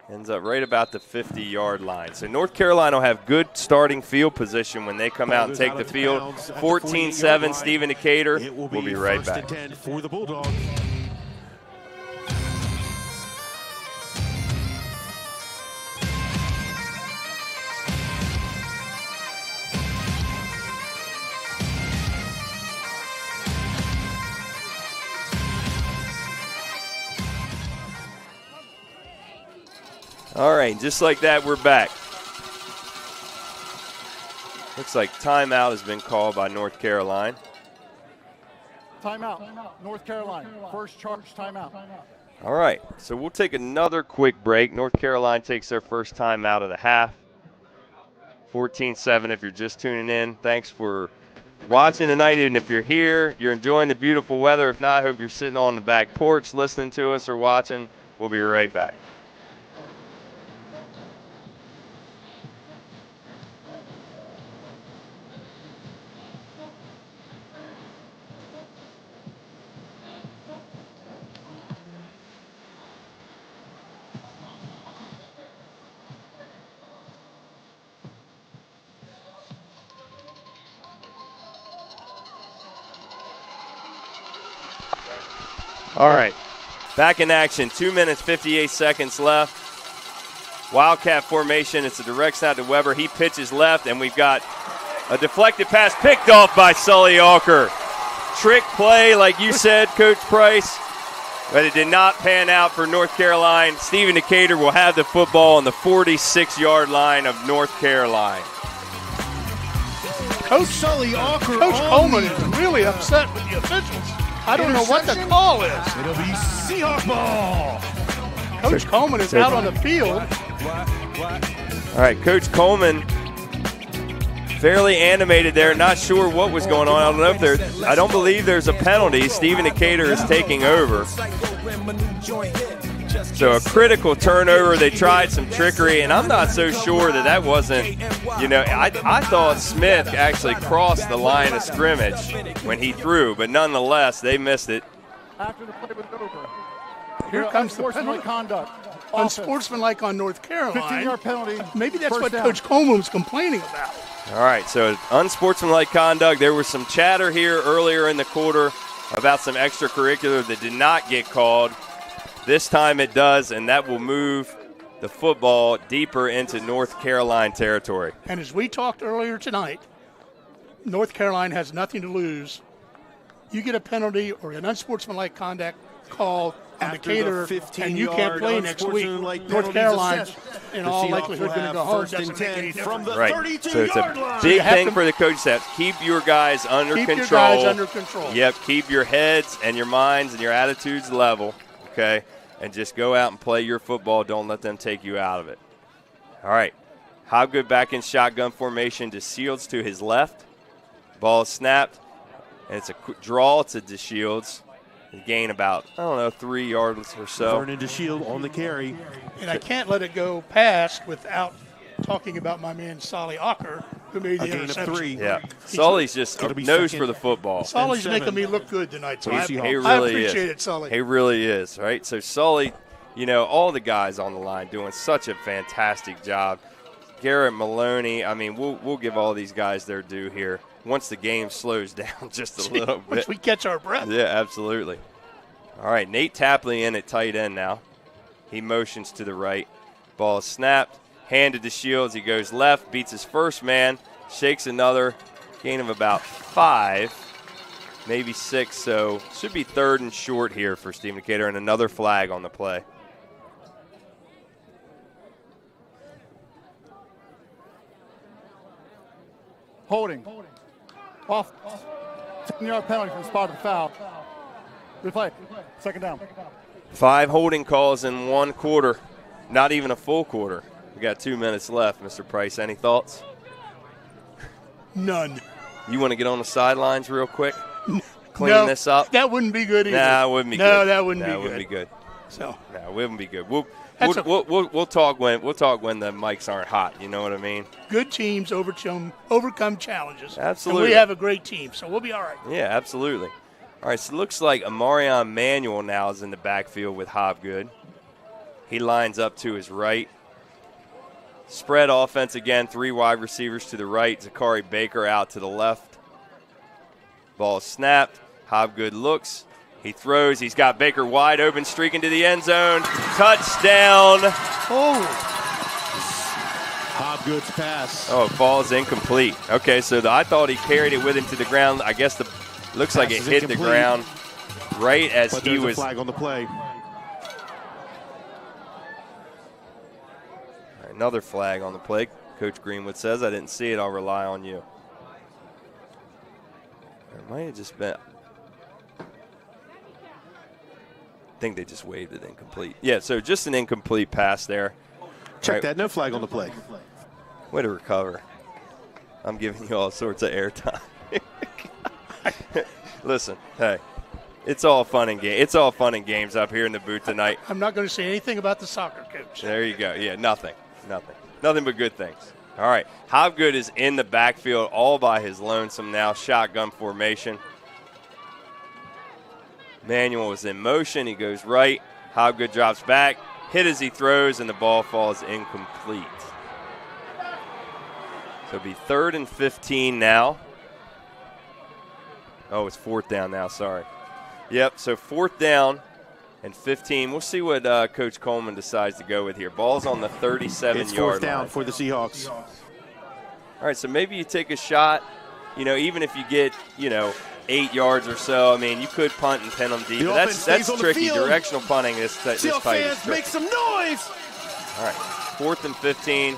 Ends up right about the 50-yard line. So North Carolina will have good starting field position when they come out and take the field. 14-7, Stephen Decatur. We'll be right back. 1st and 10 for the Bulldogs. All right, just like that, we're back. Looks like timeout has been called by North Carolina. Timeout. North Carolina. First charge timeout. All right, so we'll take another quick break. North Carolina takes their first time out of the half. 14-7 if you're just tuning in. Thanks for watching tonight, and if you're here, you're enjoying the beautiful weather. If not, I hope you're sitting on the back porch listening to us or watching. We'll be right back. All right, back in action. 2 minutes, 58 seconds left. Wildcat formation. It's a direct snap to Weber. He pitches left, and we've got a deflected pass picked off by Sully Alker. Trick play, like you said, Coach Price, but it did not pan out for North Carolina. Stephen Decatur will have the football on the 46-yard line of North Carolina. Coach Sully Alker, Coach Coleman is really upset with the officials. I don't know what the call is. It'll be Seahawk ball. Coach Coleman is out on the field. All right, Coach Coleman fairly animated there, not sure what was going on. I don't know if I don't believe there's a penalty. Stephen Decatur is taking over. So a critical turnover. They tried some trickery, and I'm not so sure that wasn't, I thought Smith actually crossed the line of scrimmage when he threw, but nonetheless, they missed it. After the play was over. Here comes the penalty. Conduct. Unsportsmanlike on North Carolina. 15-yard penalty. Maybe that's what Coach Coleman was complaining about. All right, so unsportsmanlike conduct. There was some chatter here earlier in the quarter about some extracurricular that did not get called. This time it does, and that will move the football deeper into North Carolina territory. And as we talked earlier tonight, North Carolina has nothing to lose. You get a penalty or an unsportsmanlike conduct call, on Decatur, and you can't play next week. North Carolina's in all likelihood going to go hard. Doesn't make any difference. Right. So it's a big thing for the coaching staff. Keep your guys under control. Keep your guys under control. Yep. Keep your heads and your minds and your attitudes level. Okay. And just go out and play your football. Don't let them take you out of it. All right. Hobgood back in shotgun formation to Shields to his left. Ball is snapped. And it's a draw to DeShields. Gain about, 3 yards or so. Vernon DeShield on the carry. And I can't let it go past without talking about my man Solly Ocker, who made the interception. Gain of 3. Yeah. Sully's just a nose for the football. Sully's making me look good tonight, so I appreciate it, Sully. He really is, right? So Sully, all the guys on the line doing such a fantastic job. Garrett Maloney, we'll give all these guys their due here once the game slows down just a little bit. Once we catch our breath. Yeah, absolutely. All right, Nate Tapley in at tight end now. He motions to the right. Ball is snapped, handed to Shields. He goes left, beats his first man, shakes another, gain of about 5, maybe 6. So should be 3rd and short here for Stephen Decatur, and another flag on the play. Holding. Off. 10-yard penalty from the spot of the foul. Replay. 2nd down. 5 holding calls in 1 quarter. Not even a full quarter. We got 2 minutes left, Mr. Price. Any thoughts? None. You want to get on the sidelines real quick? Clean this up? That wouldn't be good either. Nah, it wouldn't be good. No, that wouldn't be good. So. No, it wouldn't be good. We'll talk when the mics aren't hot. You know what I mean? Good teams overcome challenges. Absolutely. And we have a great team, so we'll be all right. Yeah, absolutely. All right, so it looks like Amarion Manuel now is in the backfield with Hobgood. He lines up to his right. Spread offense again, 3 wide receivers to the right. Zachary Baker out to the left. Ball snapped. Hobgood looks. He throws. He's got Baker wide open, streaking to the end zone. Touchdown. Oh. Hobgood's pass. Oh, it falls incomplete. Okay, so I thought he carried it with him to the ground. I guess looks like it hit the ground right as but he was. A flag on the play. Another flag on the play. Coach Greenwood says, I didn't see it. I'll rely on you. It might have just been. I think they just waved it incomplete. Yeah, so just an incomplete pass there. Check that. No flag on the play. Way to recover. I'm giving you all sorts of airtime. Listen, hey, it's all fun and games. It's all fun and games up here in the booth tonight. I'm not going to say anything about the soccer coach. There you go. Yeah, nothing but good things. All right, Hobgood is in the backfield all by his lonesome now, shotgun formation. Manuel is in motion. He goes right. Hobgood drops back, hit as he throws, and the ball falls incomplete. So it'll be 3rd and 15 now. Oh, it's 4th down now, sorry. Yep, so 4th down and 15. We'll see what Coach Coleman decides to go with here. Ball's on the 37-yard line. It's 4th down for the Seahawks. All right, so maybe you take a shot, even if you get, 8 yards or so. You could punt and pin them deep. But that's tricky. Directional punting this tight is tricky. Make some noise. All right, 4th and 15.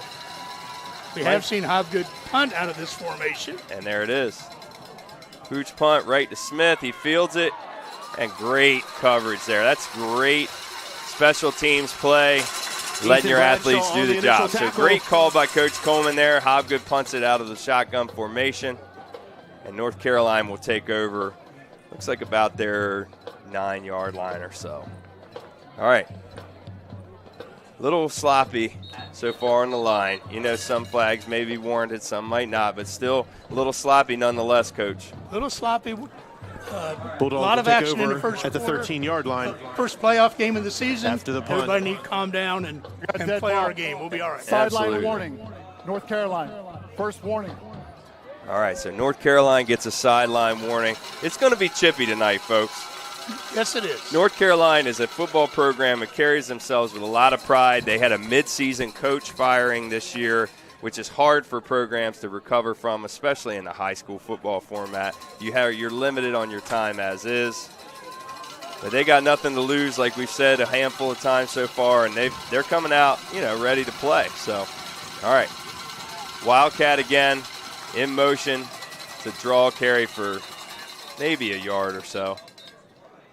We have seen Hobgood punt out of this formation. And there it is. Hooch punt right to Smith. He fields it. And great coverage there. That's great special teams play, letting your athletes do the job. So great call by Coach Coleman there. Hobgood punts it out of the shotgun formation. And North Carolina will take over, looks like about their 9-yard line or so. All right. Little sloppy so far on the line. Some flags may be warranted, some might not, but still a little sloppy nonetheless, Coach. A little sloppy. Bulldogs a lot of action in the first at the quarter. 13-yard line. First playoff game of the season. After the punt. Everybody need to calm down and play our game. We'll be all right. Sideline warning. North Carolina. First warning. All right, so North Carolina gets a sideline warning. It's going to be chippy tonight, folks. Yes, it is. North Carolina is a football program that carries themselves with a lot of pride. They had a midseason coach firing this year, which is hard for programs to recover from, especially in the high school football format. You're limited on your time as is. But they got nothing to lose, like we've said a handful of times so far, and they're coming out, ready to play. So, all right. Wildcat again, in motion. It's a draw carry for maybe a yard or so.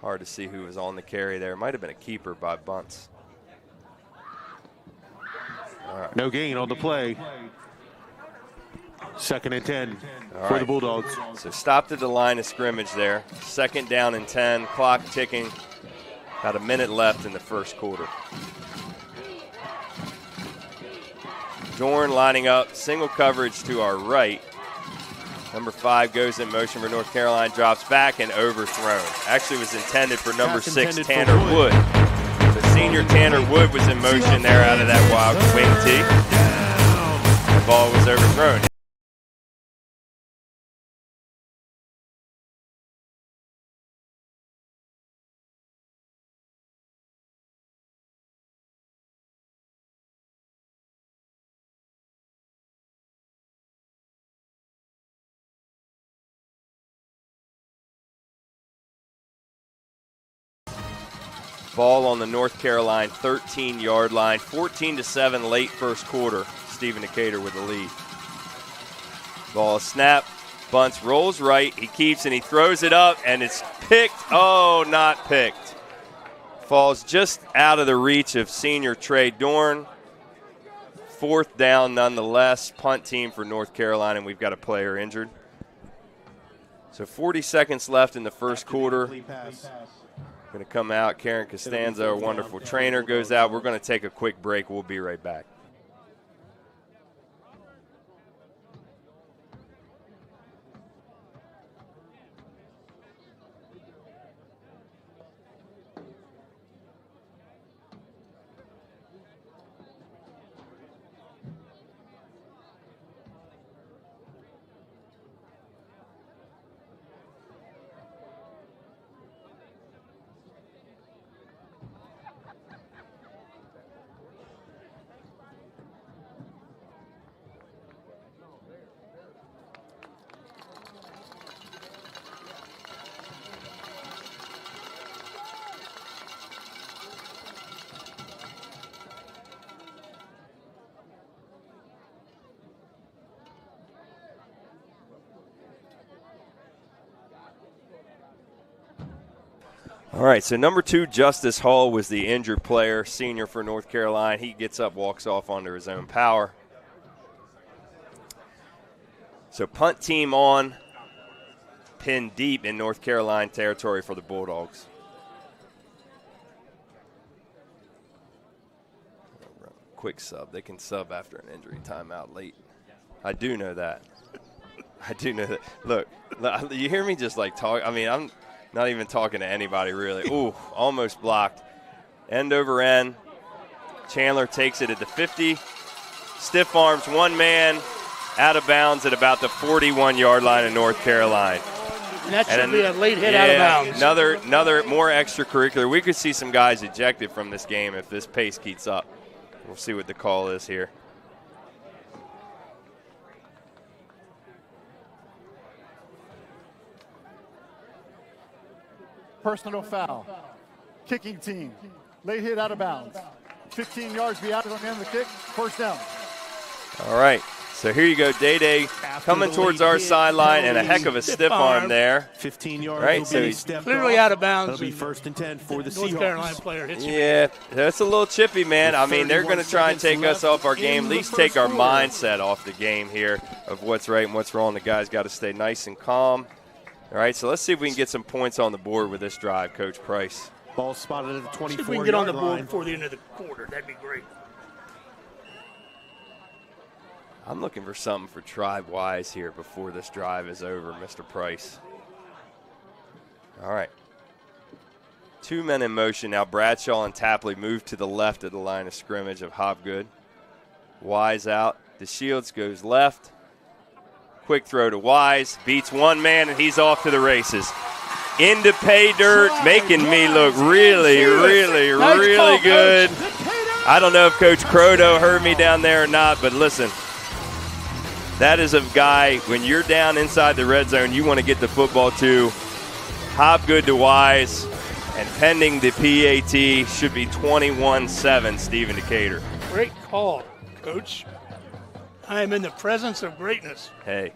Hard to see who was on the carry there. Might have been a keeper by Bunce. All right. No gain on the play. 2nd and 10 for the Bulldogs. So stopped at the line of scrimmage there. 2nd down and 10, clock ticking. About a minute left in the first quarter. Dorn lining up, single coverage to our right. Number 5 goes in motion for North Carolina, drops back and overthrown. Actually was intended for number 6, Tanner Wood. So senior Tanner Wood was in motion there out of that wild wing tee. The ball was overthrown. Ball on the North Carolina 13-yard line, 14-7 late first quarter. Stephen Decatur with the lead. Ball snap, Bunce rolls right, he keeps and he throws it up and it's picked. Oh, not picked. Falls just out of the reach of senior Trey Dorn. 4th down nonetheless. Punt team for North Carolina, and we've got a player injured. So 40 seconds left in the first quarter. Going to come out. Karen Costanza, our wonderful trainer, goes out. We're going to take a quick break. We'll be right back. All right, so number 2, Justice Hall, was the injured player, senior for North Carolina. He gets up, walks off under his own power. So punt team on, pinned deep in North Carolina territory for the Bulldogs. Quick sub. They can sub after an injury timeout late. I do know that. I do know that. Look, you hear me just like talk. I mean, I'm not even talking to anybody really. Ooh, almost blocked. End over end. Chandler takes it at the 50. Stiff arms one man out of bounds at about the 41-yard line of North Carolina. And that should be a late hit out of bounds. Another more extracurricular. We could see some guys ejected from this game if this pace keeps up. We'll see what the call is here. Personal foul. Kicking team. Late hit out of bounds. 15 yards be added on the end of the kick. First down. All right. So here you go, Day-Day coming towards our sideline, and a heck of a stiff arm there. 15 yards. Right, so he's clearly out of bounds. That'll be 1st and 10 for the Seahawks. North Carolina player hits him. Yeah, that's a little chippy, man. I mean, they're going to try and take us off our game, at least take our mindset off the game here of what's right and what's wrong. The guys got to stay nice and calm. All right, so let's see if we can get some points on the board with this drive, Coach Price. Ball spotted at the 24-yard line. If we can get on the board before the end of the quarter, that'd be great. I'm looking for something for tribe-wise here before this drive is over, Mr. Price. All right. 2 men in motion now. Bradshaw and Tapley move to the left of the line of scrimmage of Hobgood. Wise out. DeShields goes left. Quick throw to Wise. Beats one man, and he's off to the races. Into pay dirt, making me look really, really, really good. I don't know if Coach Croto heard me down there or not, but listen. That is a guy, when you're down inside the red zone, you want to get the football to. Hobgood to Wise. And pending the PAT should be 21-7 Stephen Decatur. Great call, Coach. I am in the presence of greatness. Hey,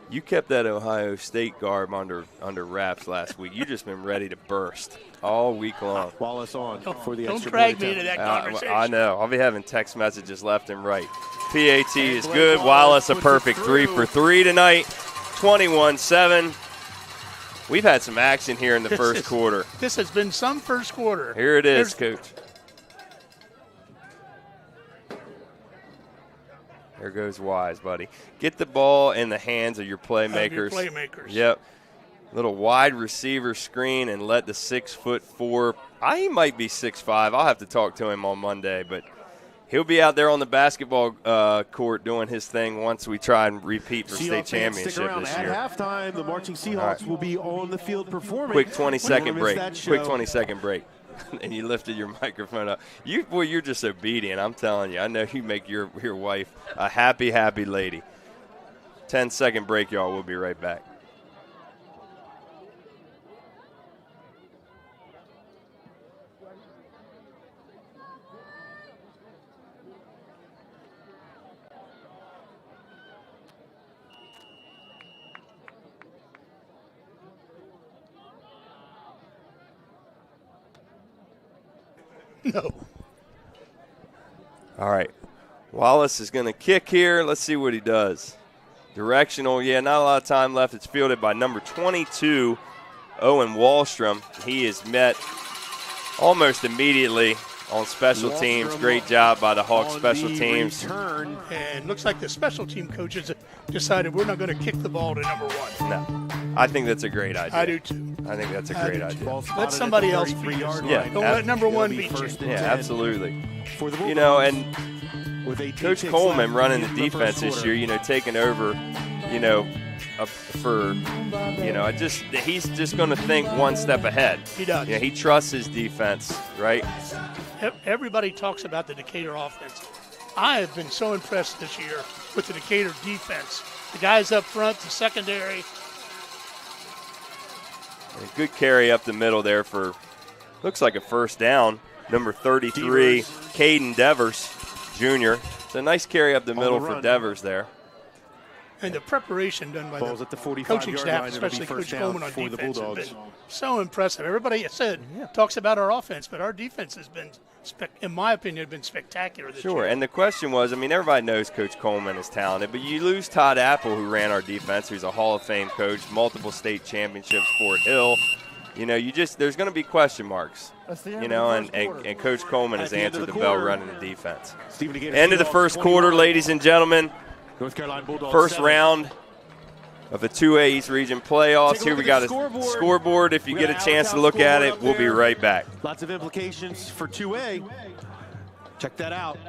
you kept that Ohio State garb under wraps last week. You just been ready to burst all week long. Wallace on for the Don't extra drag point me into that conversation. I know. I'll be having text messages left and right. PAT is good. Wallace a perfect 3 for 3 tonight. 21-7. We've had some action here in the first quarter. This has been some first quarter. Here it is, Coach. There goes Wise, buddy. Get the ball in the hands of your playmakers. Yep. Little wide receiver screen and let the 6'4". He might be 6'5". I'll have to talk to him on Monday, but he'll be out there on the basketball court doing his thing once we try and repeat for state championship this year. At halftime, the Marching Seahawks will be on the field performing. Quick 20-second break. Quick 20-second break. And you lifted your microphone up. You're just obedient. I'm telling you. I know you make your wife a happy, happy lady. 10-second break, y'all. We'll be right back. No. All right. Wallace is going to kick here. Let's see what he does. Directional. Yeah, not a lot of time left. It's fielded by number 22, Owen Wallstrom. He is met almost immediately on special teams. Great job by the Hawks special teams. And looks like the special team coaches decided we're not going to kick the ball to number 1. No. I think that's a great idea. I do too. I think that's a great idea. Let somebody else beat us. Yeah, don't let number 1 beat you. Yeah, absolutely. You know, and Coach Coleman running the defense this year, taking over, he's just going to think one step ahead. He does. Yeah, he trusts his defense, right? Everybody talks about the Decatur offense. I have been so impressed this year with the Decatur defense. The guys up front, the secondary. A good carry up the middle there for, looks like a first down. Number 33, Caden Devers, Jr. It's a nice carry up the middle for Devers there. And the preparation done by the coaching staff, especially Coach Coleman on defense, has been so impressive. Everybody talks about our offense, but our defense has been, in my opinion, been spectacular this year. Sure, and the question was, everybody knows Coach Coleman is talented, but you lose Todd Apple, who ran our defense, who's a Hall of Fame coach, multiple state championships, Fort Hill. There's going to be question marks. And Coach Coleman has answered the bell running the defense. End of the first quarter, ladies and gentlemen. North Carolina Bulldogs first round of the 2A East Region playoffs. Here we got a scoreboard. If you get a chance to look at it, we'll be right back. Lots of implications for 2A. Check that out.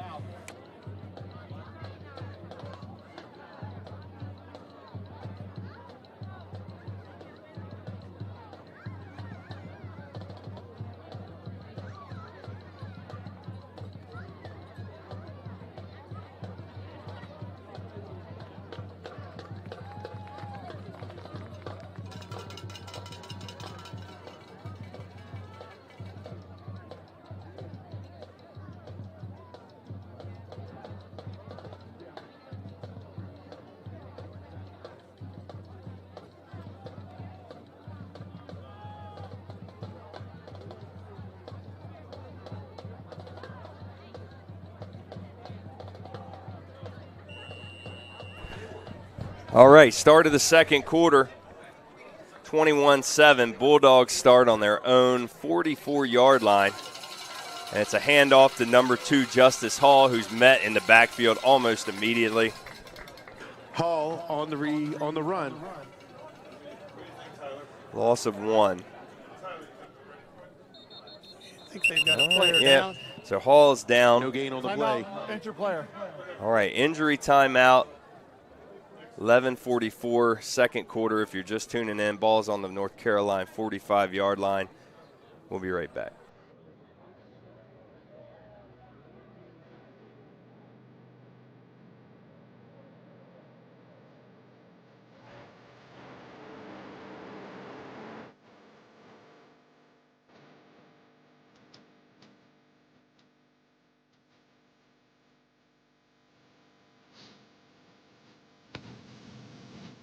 All right, start of the second quarter, 21-7. Bulldogs start on their own 44-yard line. And it's a handoff to number 2, Justice Hall, who's met in the backfield almost immediately. Hall on the run. Loss of 1. I think they've got a player down. So Hall is down. No gain on the play. Injured player. All right, injury timeout. 11:44, second quarter. If you're just tuning in, ball's on the North Carolina 45-yard line. We'll be right back.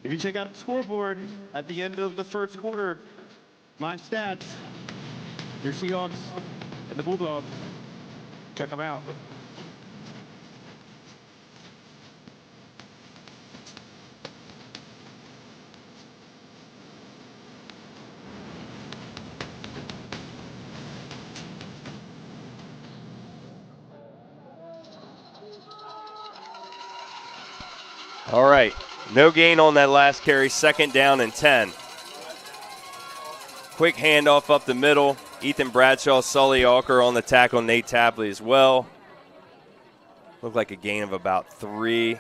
If you check out the scoreboard at the end of the first quarter, my stats, your Seahawks and the Bulldogs, check them out. All right, no gain on that last carry, 2nd down and 10. Quick handoff up the middle. Ethan Bradshaw, Sully Alker on the tackle, Nate Tapley as well. Looked like a gain of about 3,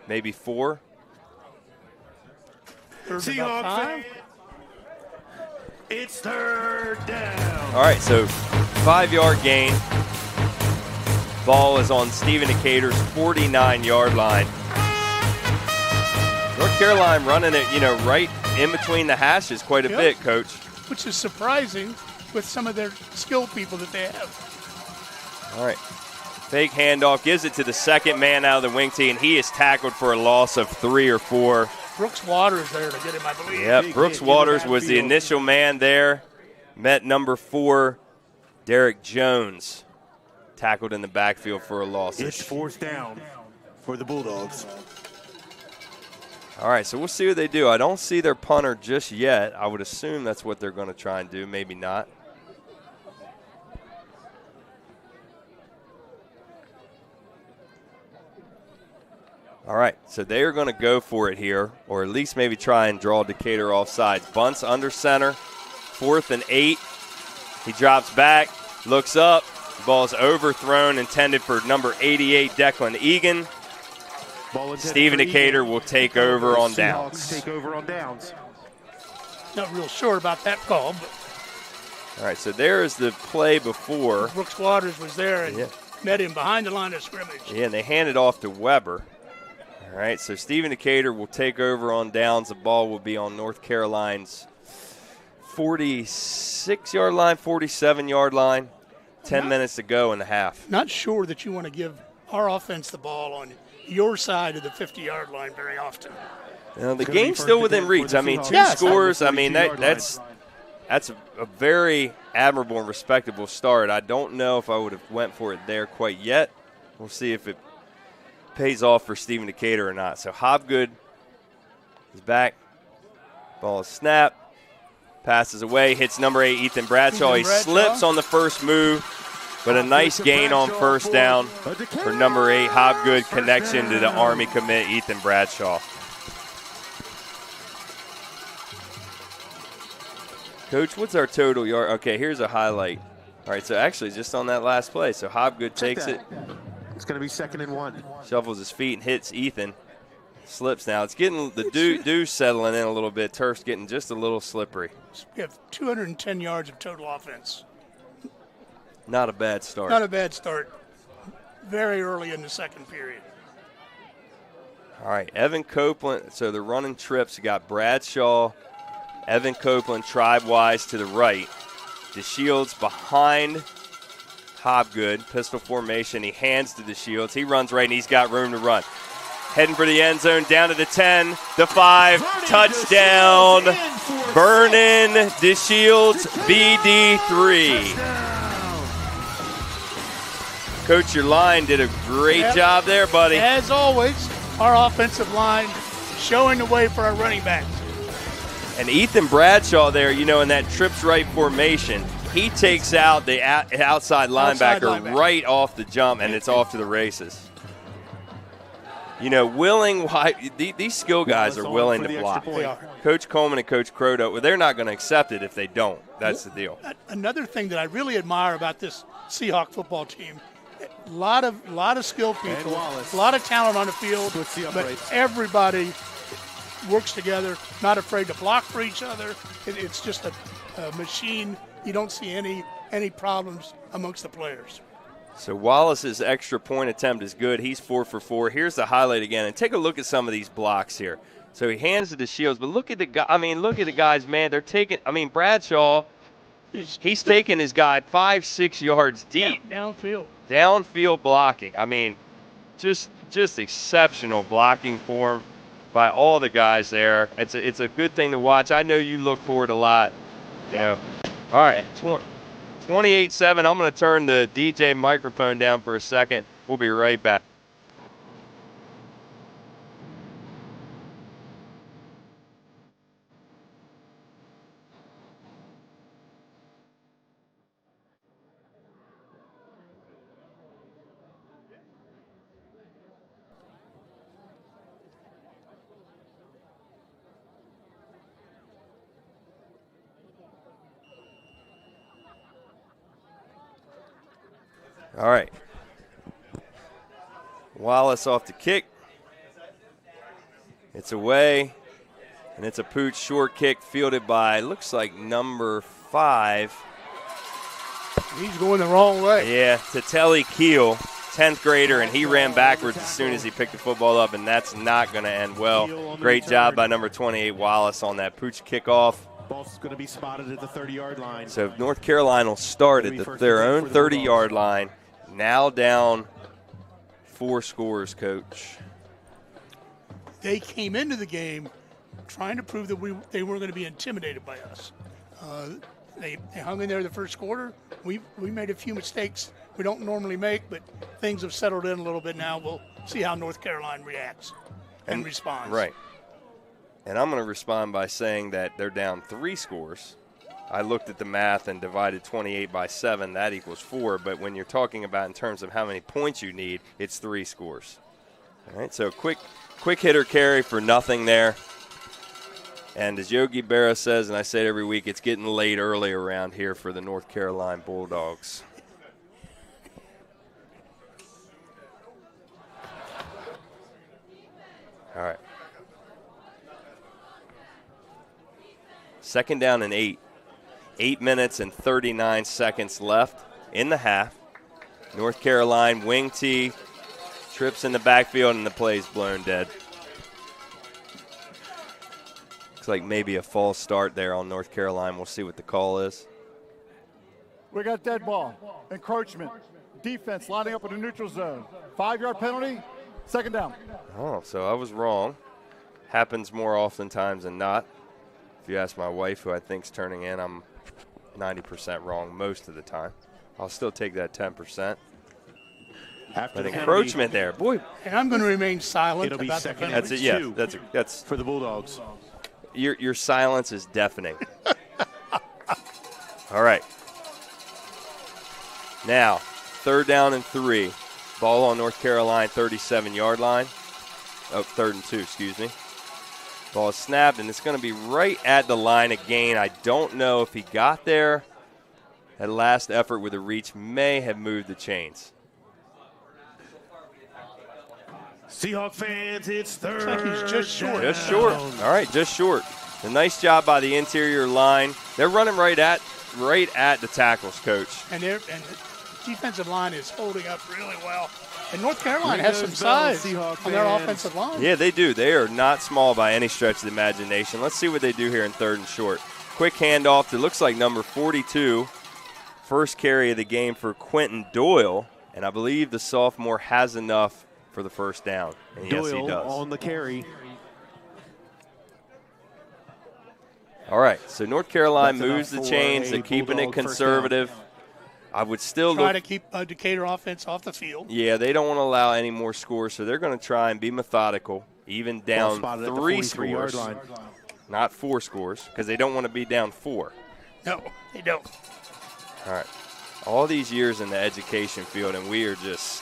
maybe 4. Seahawks, it's 3rd down. All right, so 5-yard gain. Ball is on Stephen Decatur's 49-yard line. North Carolina running it, right in between the hashes quite a bit, Coach. Which is surprising with some of their skill people that they have. All right. Fake handoff, gives it to the second man out of the wing tee, and he is tackled for a loss of 3 or 4. Brooks Waters there to get him, I believe. Yep, Brooks Waters was the initial man there. Met number 4, Derek Jones, tackled in the backfield for a loss. It's 4th down for the Bulldogs. All right, so we'll see what they do. I don't see their punter just yet. I would assume that's what they're going to try and do. Maybe not. All right, so they are going to go for it here, or at least maybe try and draw Decatur off sides. Bunts under center, 4th and 8. He drops back, looks up. The ball is overthrown, intended for number 88, Declan Egan. Stephen Decatur will take over on downs. Take over on downs. Not real sure about that call, but all right, so there is the play before. Brooks Waters was there and met him behind the line of scrimmage. Yeah, and they handed off to Weber. All right, so Stephen Decatur will take over on downs. The ball will be on North Carolina's 46-yard line, 47-yard line. 10 minutes to go in the half. Not sure that you want to give our offense the ball on your side of the 50-yard line very often. The game's still within reach. I mean, 2 scores. I mean, that's a very admirable and respectable start. I don't know if I would have went for it there quite yet. We'll see if it pays off for Stephen Decatur or not. So Hobgood is back. Ball is snapped. Passes away. Hits number 8, Ethan Bradshaw. He slips on the first move, but a nice gain on 1st down for number 8, Hobgood. Connection to the Army commit, Ethan Bradshaw. Coach, what's our total yard? Okay, here's a highlight. All right, so actually just on that last play. So Hobgood takes it. It's going to be 2nd and 1. Shuffles his feet and hits Ethan. Slips now. It's getting the dew settling in a little bit. Turf's getting just a little slippery. We have 210 yards of total offense. Not a bad start. Not a bad start. Very early in the 2nd period. All right, Evan Copeland. So they're running trips. You got Bradshaw, Evan Copeland, tribe-wise to the right. DeShields behind Hobgood, pistol formation. He hands to DeShields. He runs right, and he's got room to run. Heading for the end zone, down to the 10, the 5, touchdown. Vernon DeShields, BD3. Coach, your line did a great job there, buddy. As always, our offensive line showing the way for our running backs. And Ethan Bradshaw there, in that trips right formation, he takes out the outside linebacker right off the jump, and it's off to the races. These skill guys are willing to block. Coach Coleman and Coach Croto, they're not going to accept it if they don't. That's the deal. Another thing that I really admire about this Seahawk football team, a lot of skilled people, a lot of talent on the field, but everybody works together, not afraid to block for each other. It's just a machine. You don't see any problems amongst the players. So Wallace's extra point attempt is good. He's 4 for 4. Here's the highlight again, and take a look at some of these blocks here. So he hands it to Shields, but look at the guy. Look at the guys, man. They're taking. Bradshaw. He's taking his guy 5-6 yards deep. Downfield blocking. Just exceptional blocking for him. by all the guys there. It's a good thing to watch. I know you look forward a lot. You know. All right, 28-7. I'm going to turn the DJ microphone down for a second. We'll be right back. All right. Wallace off the kick. It's away, and it's a Pooch short kick fielded by, looks like number 5. He's going the wrong way. Yeah, Tatelli Keel, 10th grader, and he ran backwards as soon as he picked the football up, and that's not going to end well. Great job by number 28, Wallace, on that Pooch kickoff. Ball's going to be spotted at the 30-yard line. So North Carolina will start at their own 30-yard line. Now down 4 scores, Coach. They came into the game trying to prove that they weren't going to be intimidated by us. They hung in there the first quarter. We made a few mistakes we don't normally make, but things have settled in a little bit now. We'll see how North Carolina reacts and responds. Right. And I'm going to respond by saying that they're down 3 scores. I looked at the math and divided 28 by 7. That equals 4. But when you're talking about in terms of how many points you need, it's 3 scores. All right, so quick hitter carry for nothing there. And as Yogi Berra says, and I say it every week, it's getting late early around here for the North Carolina Bulldogs. All right. 2nd down and 8. 8 minutes and 39 seconds left in the half. North Carolina wing tee, trips in the backfield, and the play's blown dead. Looks like maybe a false start there on North Carolina. We'll see what the call is. We got dead ball, encroachment, defense lining up in the neutral zone. 5-yard penalty, 2nd down. Oh, so I was wrong. Happens more oftentimes than not. If you ask my wife, who I think's turning in, I'm 90% wrong most of the time. I'll still take that 10%. But encroachment there, boy. And I'm going to remain silent It'll about be the 2nd penalty. and That's 2. That's for the Bulldogs. Your silence is deafening. All right. Now, 3rd down and 3. Ball on North Carolina 37-yard line. Oh, 3rd and 2, excuse me. Ball is snapped, and it's going to be right at the line again. I don't know if he got there. That last effort with a reach may have moved the chains. Seahawk fans, it's 3rd. Looks like he's just short. Just short. All right, just short. A nice job by the interior line. They're running right at the tackles, Coach. And the defensive line is holding up really well. And North Carolina has some size on their offensive line. Yeah, they do. They are not small by any stretch of the imagination. Let's see what they do here in 3rd and short. Quick handoff to looks like number 42. First carry of the game for Quentin Doyle. And I believe the sophomore has enough for the 1st down. And Doyle, yes, he does. On the carry. All right, so North Carolina moves the chains. They're keeping it conservative. I would still try to keep Decatur offense off the field. Yeah, they don't want to allow any more scores, so they're going to try and be methodical, even down 3 scores, not 4 scores, because they don't want to be down 4. No, they don't. All right, all these years in the education field, and we are just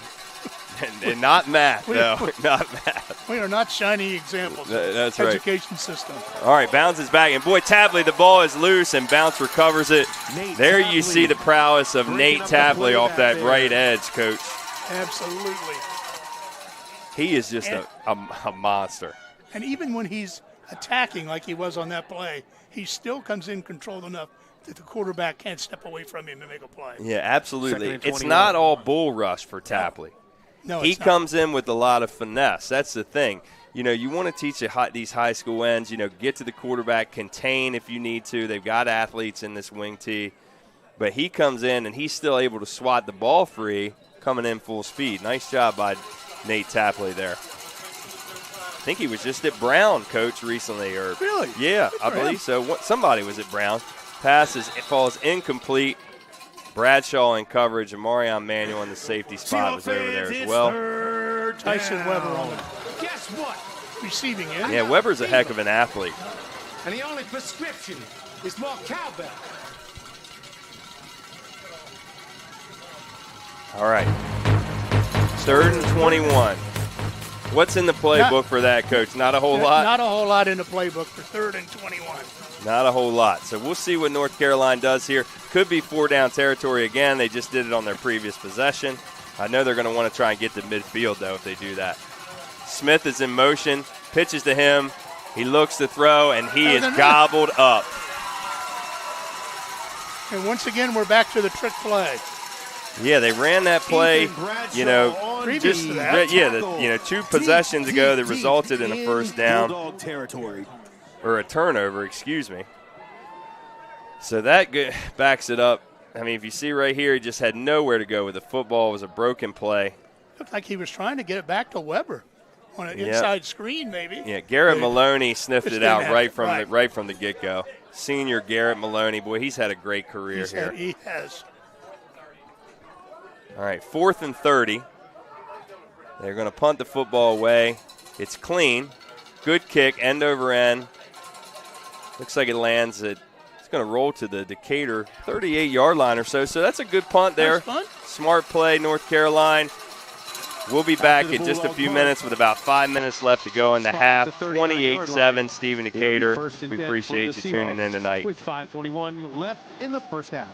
and not math, not math. We are not shining examples. That's of right. Education system. All right, Bounce is back, and boy, Tapley, the ball is loose, and Bounce recovers it. There you see the prowess of Nate Tapley off that right edge, Coach. Absolutely. He is just a monster. And even when he's attacking like he was on that play, he still comes in controlled enough that the quarterback can't step away from him and make a play. Yeah, absolutely. It's not all bull rush for Tapley. No, he comes in with a lot of finesse. That's the thing. You know, you want to teach these high school ends, get to the quarterback, contain if you need to. They've got athletes in this wing tee. But he comes in, and he's still able to swat the ball free, coming in full speed. Nice job by Nate Tapley there. think he was just at Brown, Coach, recently. Or Really? Yeah, I believe so. Somebody was at Brown. Falls incomplete. Bradshaw in coverage, and Marion Manuel in the safety spot was over there as well. Tyson Weber on it. Guess what? Receiving end. Yeah, Weber's a heck of an athlete. And the only prescription is more cowbell. All right. 3rd and 21. What's in the playbook for that, Coach? Not a whole lot? Not a whole lot in the playbook for 3rd and 21. Not a whole lot. So we'll see what North Carolina does here. Could be 4-down territory again. They just did it on their previous possession. I know they're going to want to try and get to midfield, though, if they do that. Smith is in motion, pitches to him. He looks to throw, and he is gobbled up. And once again, we're back to the trick play. Yeah, they ran that play, previous to that. 2 possessions ago that resulted in a first down. Bulldog territory. Or a turnover, excuse me. So that backs it up. I mean, if you see right here, he just had nowhere to go with the football. It was a broken play. Looked like he was trying to get it back to Weber on an inside screen, maybe. Yeah, Garrett Maloney sniffed it out right from the get-go. Senior Garrett Maloney, boy, he's had a great career here. He has. All right, 4th and 30. They're going to punt the football away. It's clean. Good kick, end over end. Looks like it lands at, it's going to roll to the Decatur 38-yard line or so. So that's a good punt there. Smart play, North Carolina. We'll be back in just a few minutes with about 5 minutes left to go in the half. 28-7, Stephen Decatur. We appreciate you tuning in tonight. With 5:21 left in the first half.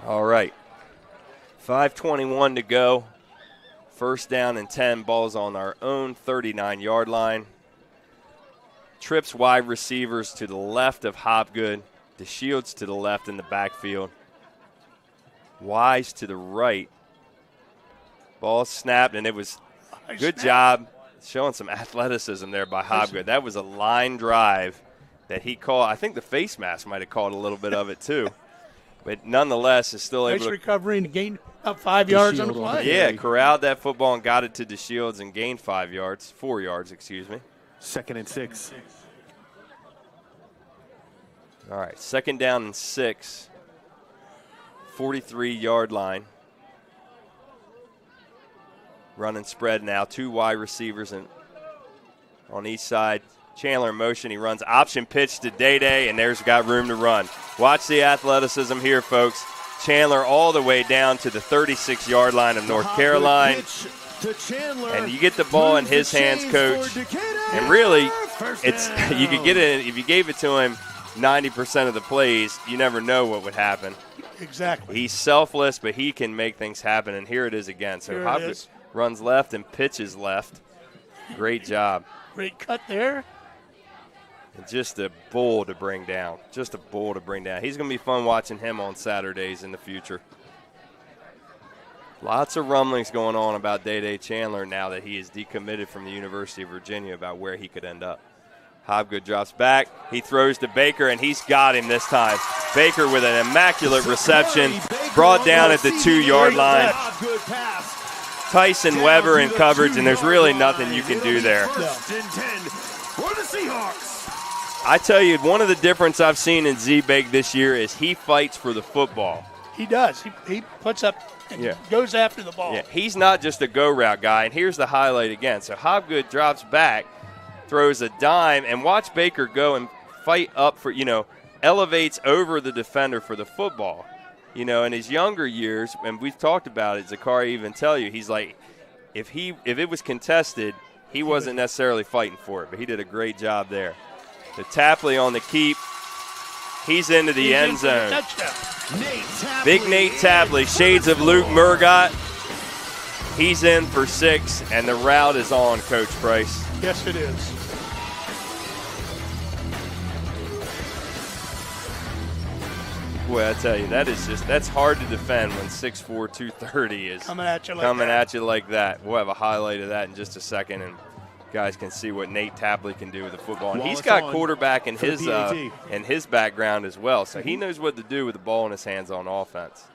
All right, 5:21 to go. First down and 10, ball's on our own 39-yard line. Trips wide receivers to the left of Hopgood. DeShields to the left in the backfield. Wise to the right. Ball snapped, and it was good job showing some athleticism there by Hopgood. That was a line drive that he called. I think the face mask might have called a little bit of it too. But nonetheless, is still able to recovery and gain about 5 yards on the play. Yeah, corralled that football and got it to DeShields and gained 4 yards, excuse me. 2nd and 6. All right, 2nd down and 6. 43-yard line. Running spread now, 2 wide receivers on each side. Chandler in motion, he runs option pitch to Day, and there's got room to run. Watch the athleticism here, folks. Chandler all the way down to the 36-yard line of North Carolina. And you get the ball in his hands, Coach. And really, it's you could get it if you gave it to him 90% of the plays, you never know what would happen. Exactly. He's selfless, but he can make things happen, and here it is again. So Hopgood runs left and pitches left. Great job. Great cut there. And just a bull to bring down. Just a bull to bring down. He's going to be fun watching him on Saturdays in the future. Lots of rumblings going on about Day Chandler now that he is decommitted from the University of Virginia about where he could end up. Hopgood drops back. He throws to Baker, and he's got him this time. Baker with an immaculate reception, brought down at the 2-yard line. Tyson Weber in coverage, and there's really nothing you can do there. For the Seahawks. I tell you, one of the difference I've seen in Z-Bake this year is he fights for the football. He does. He puts up and goes after the ball. Yeah, he's not just a go-route guy, and here's the highlight again. So Hopgood drops back, throws a dime, and watch Baker go and fight up for, elevates over the defender for the football. In his younger years, and we've talked about it, Zakari even tell you, he's like, if it was contested, he wasn't necessarily fighting for it, but he did a great job there. The Tapley on the keep. He's into the end zone. Big Nate Tapley, shades of Luke Murgott. He's in for 6, and the route is on, Coach Price. Yes, it is. Boy, I tell you, that's hard to defend when 6'4", 230 is coming at you like that. We'll have a highlight of that in just a second, and guys can see what Nate Tapley can do with the football. And he's got quarterback in his background as well, so he knows what to do with the ball in his hands on offense.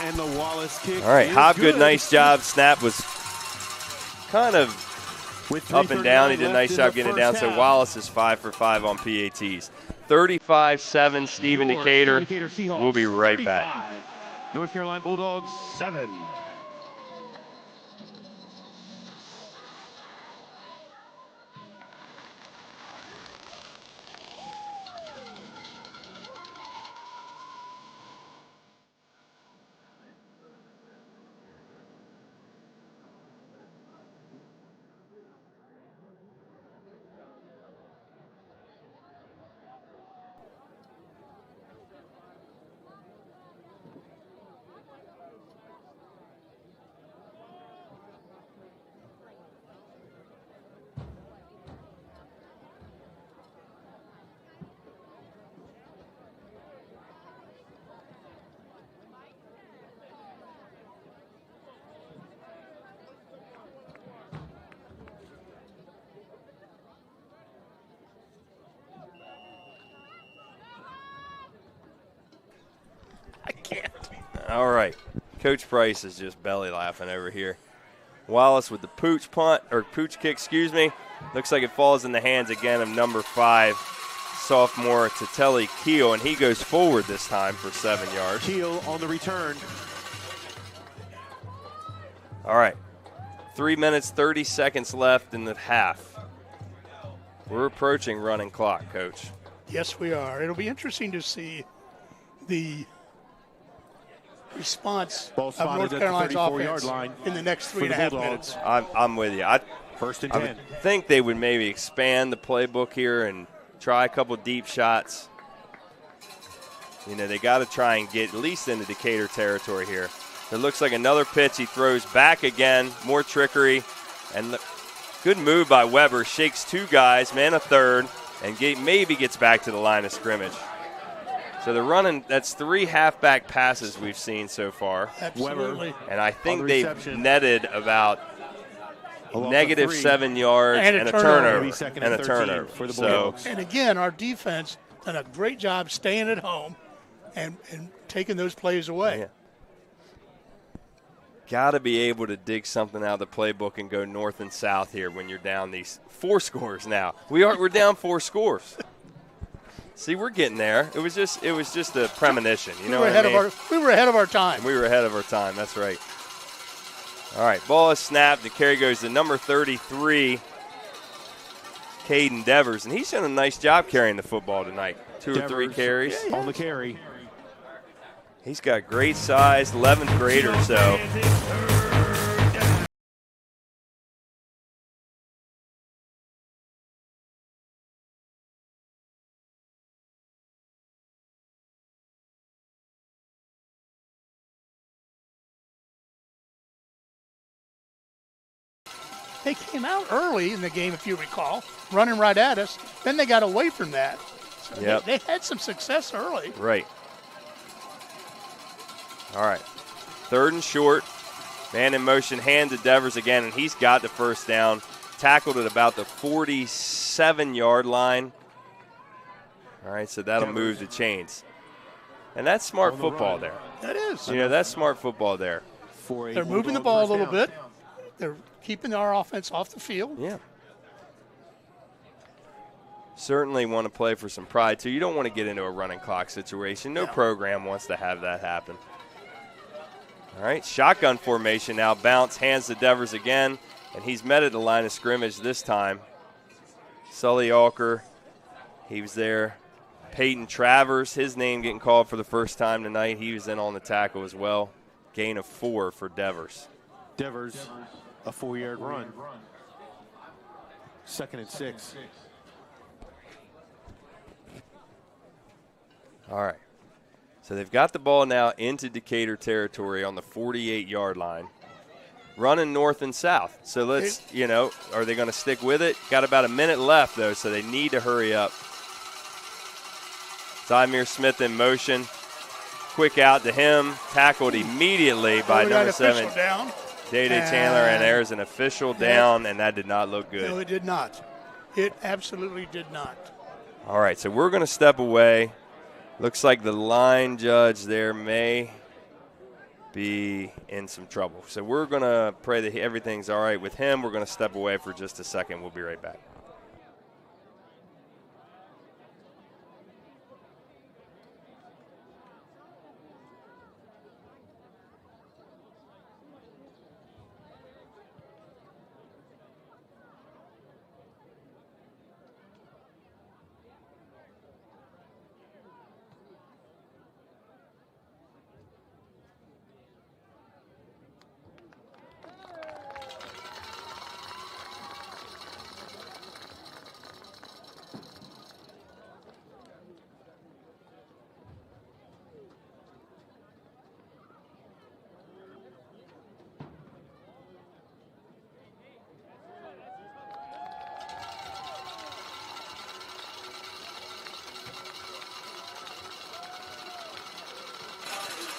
And the Wallace kick. All right, Hopgood, nice job. Snap was kind of up and down. He did a nice job getting it down. So Wallace is 5 for 5 on PATs. 35-7, Stephen Decatur. We'll be right back. North Carolina Bulldogs 7. All right. Coach Price is just belly laughing over here. Wallace with the pooch kick, excuse me. Looks like it falls in the hands again of number 5, sophomore Tatelli Keel, and he goes forward this time for 7 yards. Keel on the return. All right. 3 minutes, 30 seconds left in the half. We're approaching running clock, Coach. Yes, we are. It'll be interesting to see the response of North Carolina's offense in the next 3.5 minutes. I'm with you. First and 10. I would think they would maybe expand the playbook here and try a couple deep shots. You know, they got to try and get at least into Decatur territory here. It looks like another pitch. He throws back again. More trickery. And good move by Weber. Shakes 2 guys, man a third, and maybe gets back to the line of scrimmage. So they're running, that's 3 halfback passes we've seen so far. Absolutely. And I think they've netted about -7 yards and a turnover. For the Bulldogs. And again, our defense done a great job staying at home and taking those plays away. Yeah. Got to be able to dig something out of the playbook and go north and south here when you're down these 4 scores now. We're down 4 scores. See, we're getting there. It was just a premonition. You know what I mean? We were ahead of our time. We were ahead of our time. That's right. All right, ball is snapped. The carry goes to number 33, Caden Devers, and he's done a nice job carrying the football tonight. 2 or 3 carries. On the carry. He's got great size, 11th grader, so. They came out early in the game, if you recall, running right at us. Then they got away from that. So yep. They had some success early. Right. All right. 3rd and short. Man in motion, hand to Devers again, and he's got the first down. Tackled at about the 47-yard line. All right, so that'll move the chains. And that's smart football there. That is. You know, that's smart football there. They're moving the ball a little bit. They're keeping our offense off the field. Yeah. Certainly want to play for some pride, too. You don't want to get into a running clock situation. No program wants to have that happen. All right, shotgun formation now. Bounce, hands to Devers again, and he's met at the line of scrimmage this time. Sully Alker, he was there. Peyton Travers, his name getting called for the first time tonight. He was in on the tackle as well. Gain of 4 for Devers. Devers, a 4-yard run. 2nd and 6. All right. So they've got the ball now into Decatur territory on the 48-yard line. running north and south. So let's, are they going to stick with it? Got about a minute left, though, so they need to hurry up. Zymir Smith in motion. Quick out to him. Tackled immediately by number 7, Day-Day Chandler, and there's an official down, and that did not look good. No, it did not. It absolutely did not. All right, so we're going to step away. Looks like the line judge there may be in some trouble. So we're going to pray that everything's all right with him. We're going to step away for just a second. We'll be right back.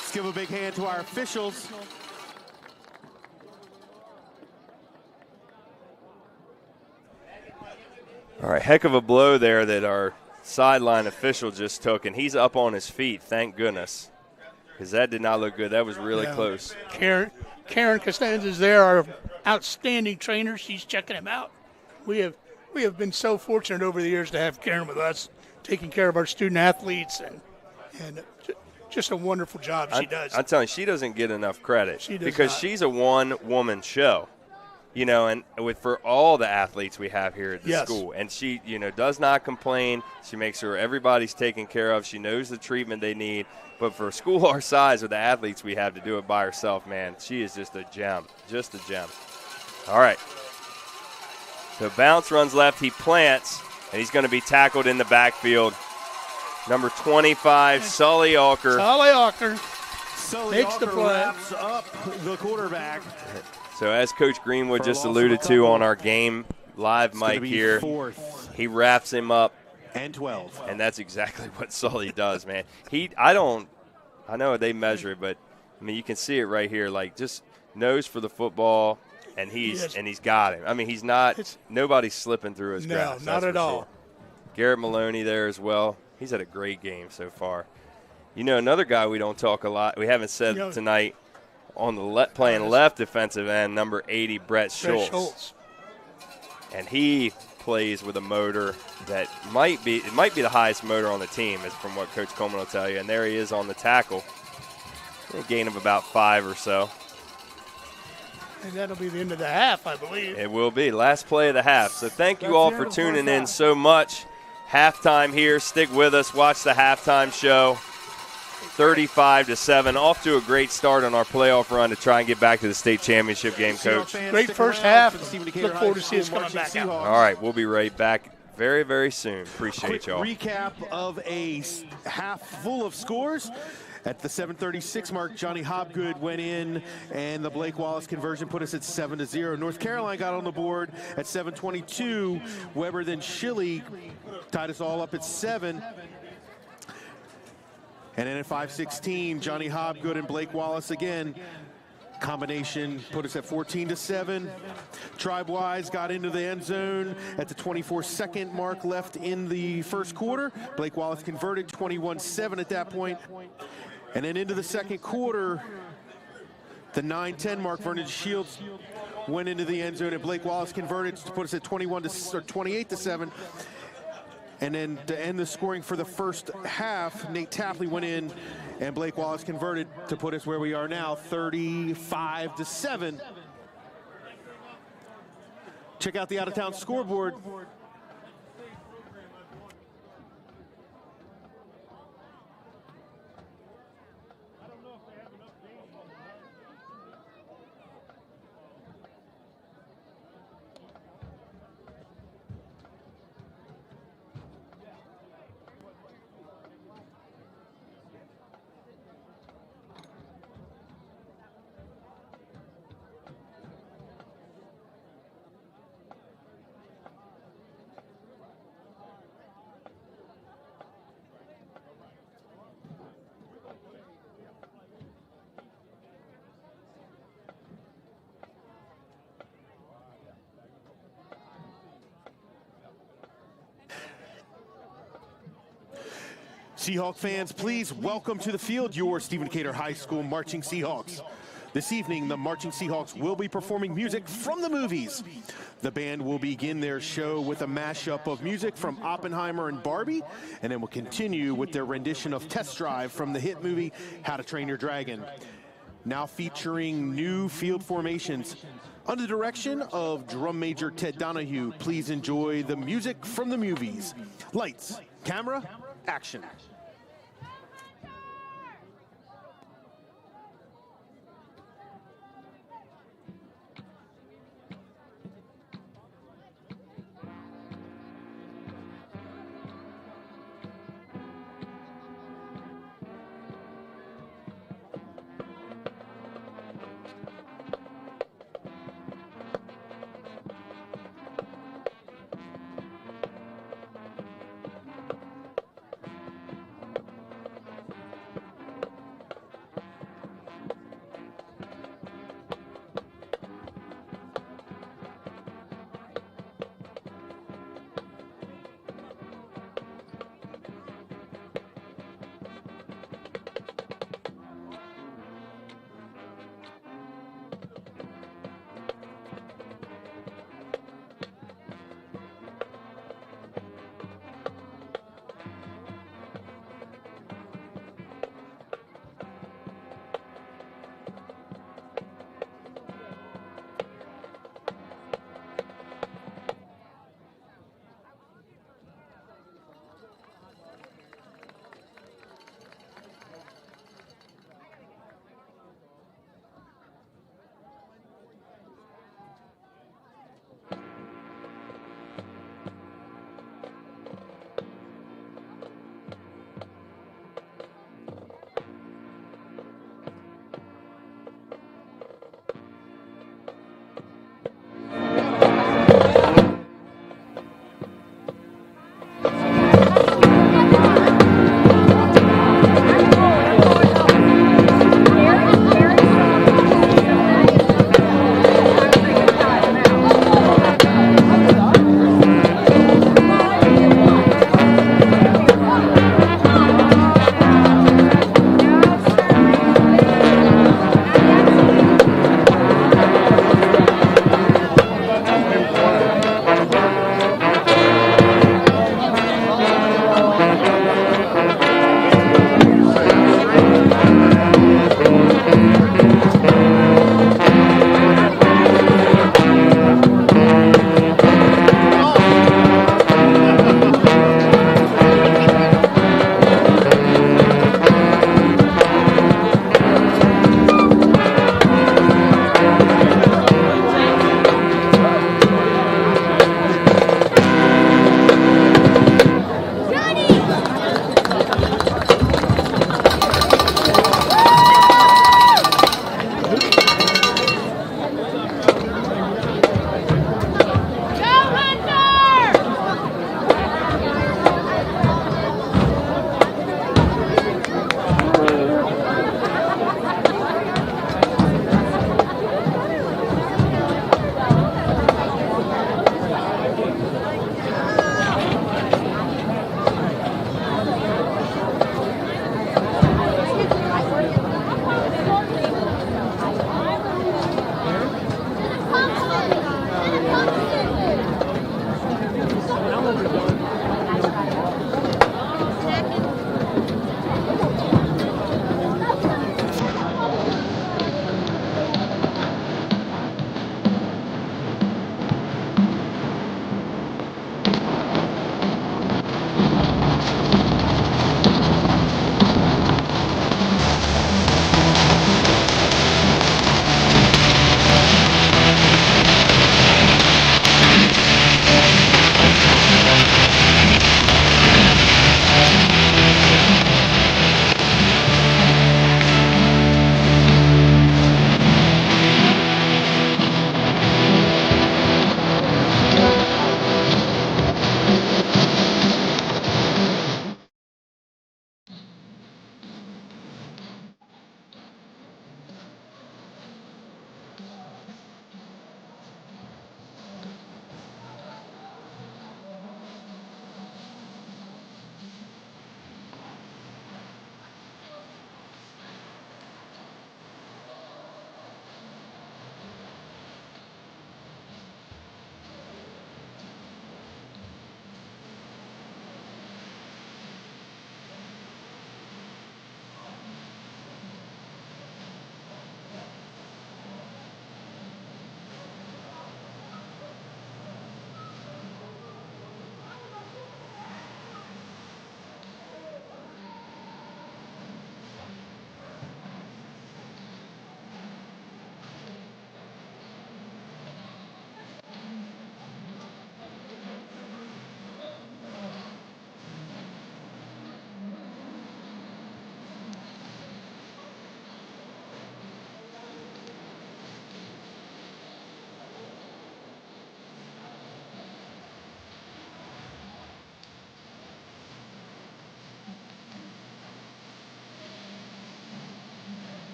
Let's give a big hand to our officials. All right, heck of a blow there that our sideline official just took, and he's up on his feet, thank goodness, because that did not look good. That was really close. Karen Costanza is there, our outstanding trainer. She's checking him out. We have been so fortunate over the years to have Karen with us, taking care of our student athletes, and just a wonderful job she does. I'm telling you, she doesn't get enough credit because not. she's a one-woman show, and for all the athletes we have here at the school. And she, does not complain. She makes sure everybody's taken care of. She knows the treatment they need. But for a school our size with the athletes we have, to do it by herself, man, she is just a gem, All right. So bounce runs left. He plants, and he's going to be tackled in the backfield. Number 25, Sully Alker. Makes the play. Wraps up the quarterback. So as Coach Greenwood just alluded to on our game live mic here, he wraps him up. And 12. And that's exactly what Sully does, man. I know they measure it, but, you can see it right here. Like, just nose for the football, and he's got him. He's not – nobody's slipping through his grasp. No, not at all. Sure. Garrett Maloney there as well. He's had a great game so far. Another guy we don't talk a lot, we haven't said tonight, on the playing left defensive end, number 80, Brett Schultz. And he plays with a motor that might be the highest motor on the team, is from what Coach Coleman will tell you. And there he is on the tackle. A gain of about 5 or so. And that'll be the end of the half, I believe. It will be. Last play of the half. So thank you all for tuning in so much. Halftime here. Stick with us. Watch the halftime show. 35-7. Off to a great start on our playoff run to try and get back to the state championship game, Coach. Great first half. Look forward to see us coming back out. All right, we'll be right back very, very soon. Appreciate y'all. Recap of a half full of scores. At the 7:36 mark, Johnny Hobgood went in, and the Blake Wallace conversion put us at 7-0. North Carolina got on the board at 7:22. Weber then Shilley tied us all up at 7. And then at 5:16, Johnny Hobgood and Blake Wallace again. Combination put us at 14-7. Tribe-wise got into the end zone at the 24-second mark left in the first quarter. Blake Wallace converted 21-7 at that point. And then into the second quarter, the 9-10 mark, Vernon Shields went into the end zone, and Blake Wallace converted to put us at 28-7. And then to end the scoring for the first half, Nate Tapley went in, and Blake Wallace converted to put us where we are now, 35-7. Check out the out-of-town scoreboard. Seahawk fans, please welcome to the field your Stephen Decatur High School Marching Seahawks. This evening, the Marching Seahawks will be performing music from the movies. The band will begin their show with a mashup of music from Oppenheimer and Barbie, and then will continue with their rendition of Test Drive from the hit movie How to Train Your Dragon. Now featuring new field formations. Under the direction of Drum Major Ted Donahue, please enjoy the music from the movies. Lights, camera, action.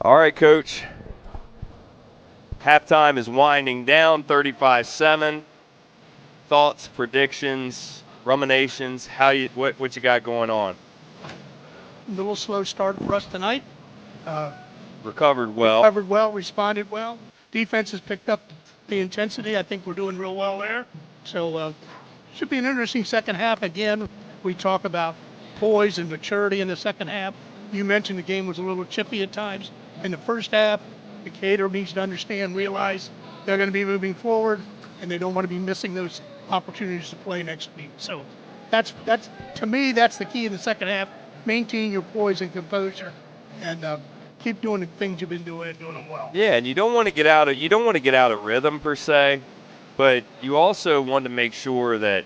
All right, Coach. Halftime is winding down, 35-7. Thoughts, predictions, ruminations, what you got going on? A little slow start for us tonight. Recovered well. Responded well. Defense has picked up the intensity. I think we're doing real well there. So should be an interesting second half. Again, we talk about poise and maturity in the second half. You mentioned the game was a little chippy at times. In the first half, Decatur needs to understand, realize they're going to be moving forward, and they don't want to be missing those opportunities to play next week. So that's to me, that's the key in the second half. Maintain your poise and composure, and keep doing the things you've been doing and doing them well. Yeah, and you don't want to get out of rhythm per se, but you also want to make sure that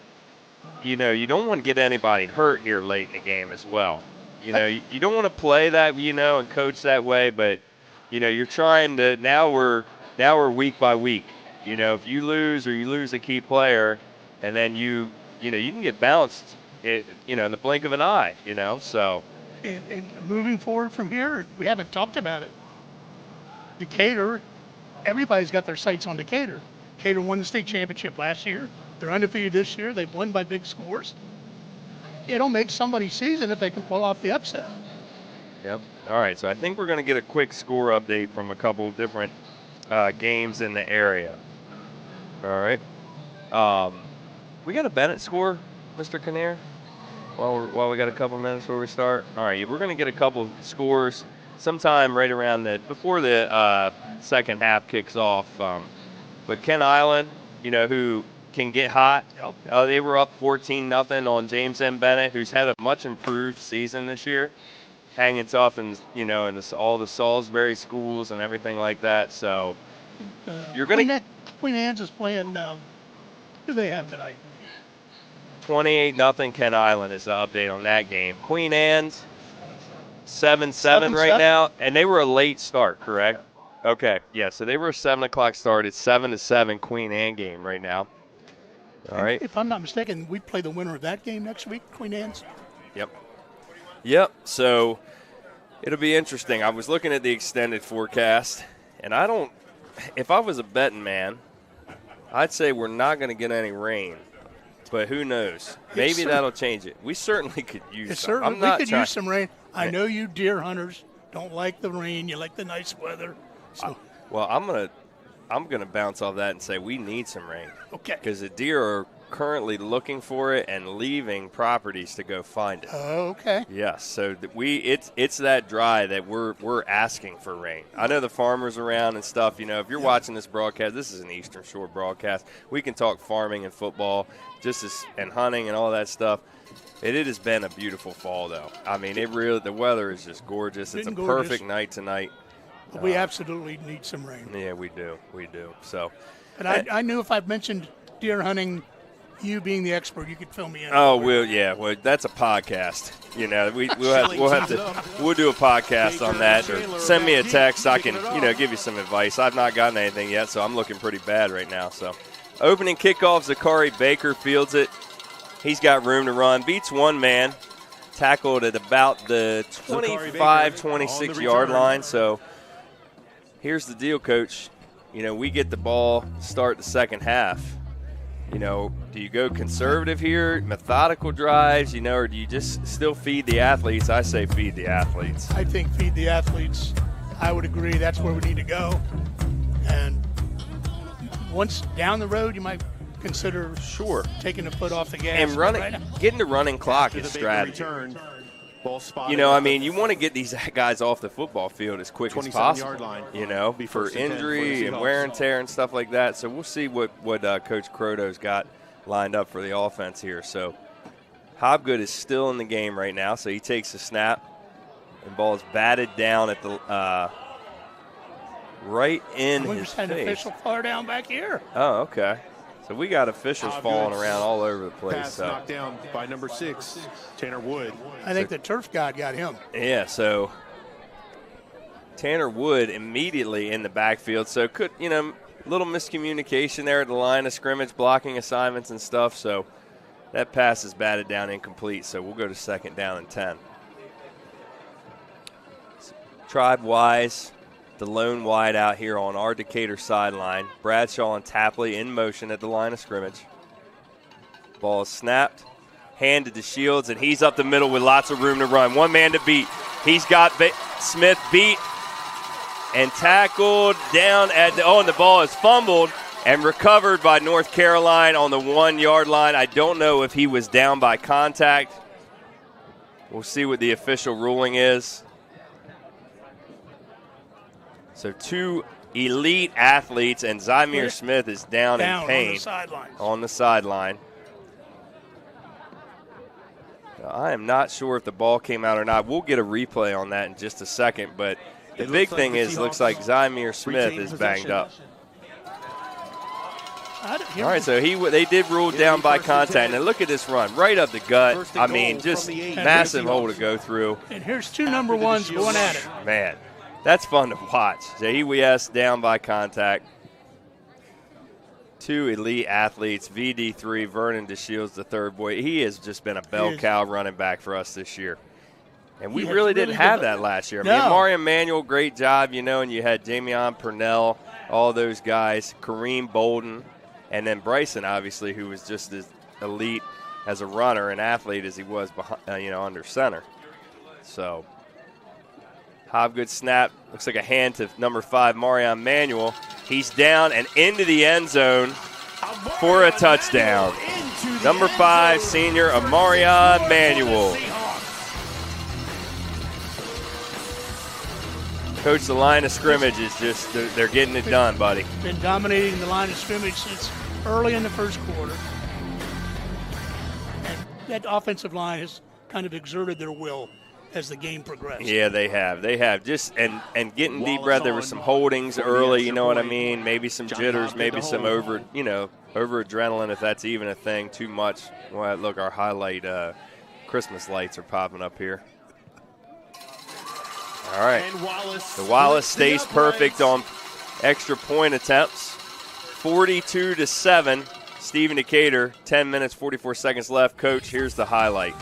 you don't want to get anybody hurt here late in the game as well. You don't want to play that and coach that way, but you're trying to. Now we're week by week. If you lose a key player, and then you can get bounced in the blink of an eye. So. And moving forward from here, we haven't talked about it. Decatur, everybody's got their sights on Decatur. Decatur won the state championship last year. They're undefeated this year. They've won by big scores. It'll make somebody's season if they can pull off the upset. Yep. All right, so I think we're going to get a quick score update from a couple of different games in the area. All right. We got a Bennett score, Mr. Kinnear? While we got a couple minutes before we start. All right, we're going to get a couple scores sometime right around before the second half kicks off. But Kent Island, who can get hot. Yep. They were up 14-0 on James M. Bennett, who's had a much improved season this year, hanging tough in all the Salisbury schools and everything like that. So you're going to. Queen Anne's is playing. Who do they have tonight? 28-0 Kent Island is the update on that game. Queen Anne's 7-7 right now, and they were a late start, correct? Okay, yeah, so they were a 7 o'clock start. It's 7-7 Queen Anne game right now. All right. If I'm not mistaken, we play the winner of that game next week, Queen Anne's. Yep, so it'll be interesting. I was looking at the extended forecast, and if I was a betting man, I'd say we're not going to get any rain. But who knows? Maybe that'll change it. We certainly could use some. We could use some rain. I know you deer hunters don't like the rain. You like the nice weather. So. Well, I'm gonna bounce off that and say we need some rain. Okay. Because the deer are currently looking for it and leaving properties to go find it. Oh, okay. Yes. So it's that dry that we're asking for rain. I know the farmers around and stuff. If you're watching this broadcast, this is an Eastern Shore broadcast. We can talk farming and football, and hunting and all that stuff. It has been a beautiful fall, though. I mean, the weather is just gorgeous. It's a perfect night tonight. We absolutely need some rain. Yeah, we do. So. But I knew if I mentioned deer hunting, you being the expert, you could fill me in. Oh, well, that's a podcast. We'll do a podcast on that, or send me a text. I can, give you some advice. I've not gotten anything yet, so I'm looking pretty bad right now. So, opening kickoff, Zachary Baker fields it. He's got room to run. Beats one man. Tackled at about the 25, 26-yard line. So, here's the deal, Coach. We get the ball, start the second half. Do you go conservative here, methodical drives, or do you just still feed the athletes? I say feed the athletes. I think feed the athletes. I would agree. That's where we need to go. And once down the road, you might consider taking the foot off the gas. And getting the running clock is strategy. You want to get these guys off the football field as quick as possible, for injury and wear and tear and stuff like that. So we'll see what Coach Croto's got lined up for the offense here. So Hobgood is still in the game right now, so he takes the snap, and ball is batted down at the right in his face. We just had an official far down back here. Oh, okay. So we got officials falling around all over the place. Pass knocked down by number 6, Tanner Wood. I think the turf god got him. Yeah, so Tanner Wood immediately in the backfield. So little miscommunication there at the line of scrimmage, blocking assignments and stuff. So that pass is batted down incomplete. So we'll go to second down and 10. Tribe-wise, the lone wide out here on our Decatur sideline. Bradshaw and Tapley in motion at the line of scrimmage. Ball is snapped, handed to Shields, and he's up the middle with lots of room to run. One man to beat. He's got Smith beat and tackled down at the – and the ball is fumbled and recovered by North Carolina on the 1 yard line. I don't know if he was down by contact. We'll see what the official ruling is. So 2 elite athletes, and Zymir Smith is down in pain on the sideline. I am not sure if the ball came out or not. We'll get a replay on that in just a second, but the big thing is, looks like Zymir Smith is banged up. All right, so they did rule down by contact. And look at this run, right up the gut. I mean, just massive hole to go through. And here's 2 number 1s going at it. Man, that's fun to watch. JWS down by contact. 2 elite athletes, VD3, Vernon DeShields, the third boy. He has just been a bell cow running back for us this year. And we really didn't have that last year. I mean, Mario Manuel, great job, and you had Jamion Purnell, all those guys, Kareem Bolden, and then Bryson, obviously, who was just as elite as a runner and athlete as he was behind, under center. So, Hobgood snap, looks like a hand to number 5, Marion Manuel. He's down and into the end zone for a touchdown. Number 5, senior Amarion Manuel. Coach, the line of scrimmage is just, they're getting it done, buddy. Been dominating the line of scrimmage since early in the first quarter. And that offensive line has kind of exerted their will as the game progressed. Yeah, they have. Just and getting deep breath. There were some holdings early, you know what I mean? Maybe some jitters, maybe some over adrenaline, if that's even a thing, too much. Well, look, our highlight Christmas lights are popping up here. All right. The Wallace stays perfect on extra point attempts. 42-7. Stephen Decatur, 10 minutes, 44 seconds left. Coach, here's the highlight.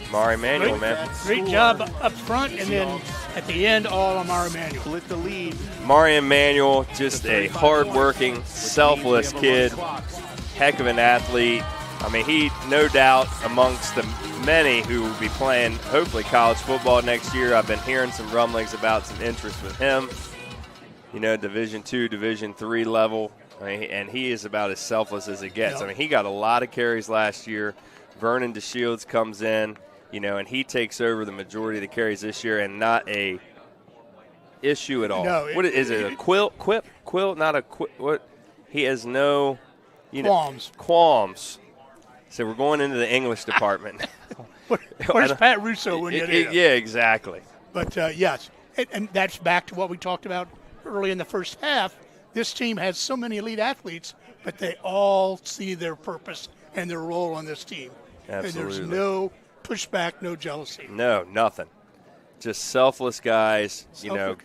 Amari Manuel, man. Great job up front, and then at the end, all Amari Manuel. Split the lead. Amari Manuel, just a hard-working, selfless kid. Heck of an athlete. I mean, he, no doubt, amongst the many who will be playing, hopefully, college football next year. I've been hearing some rumblings about some interest with him. Division II, Division III level. I mean, and he is about as selfless as it gets. Yep. I mean, he got a lot of carries last year. Vernon DeShields comes in. And he takes over the majority of the carries this year, and not a issue at all. No, what is it? A quilt? Not a quip. What? He has no, qualms. So we're going into the English department. Where's Pat Russo when you need him? Yeah, exactly. But yes, and that's back to what we talked about early in the first half. This team has so many elite athletes, but they all see their purpose and their role on this team. Absolutely. And there's no pushback, no jealousy. No, nothing. Just selfless guys,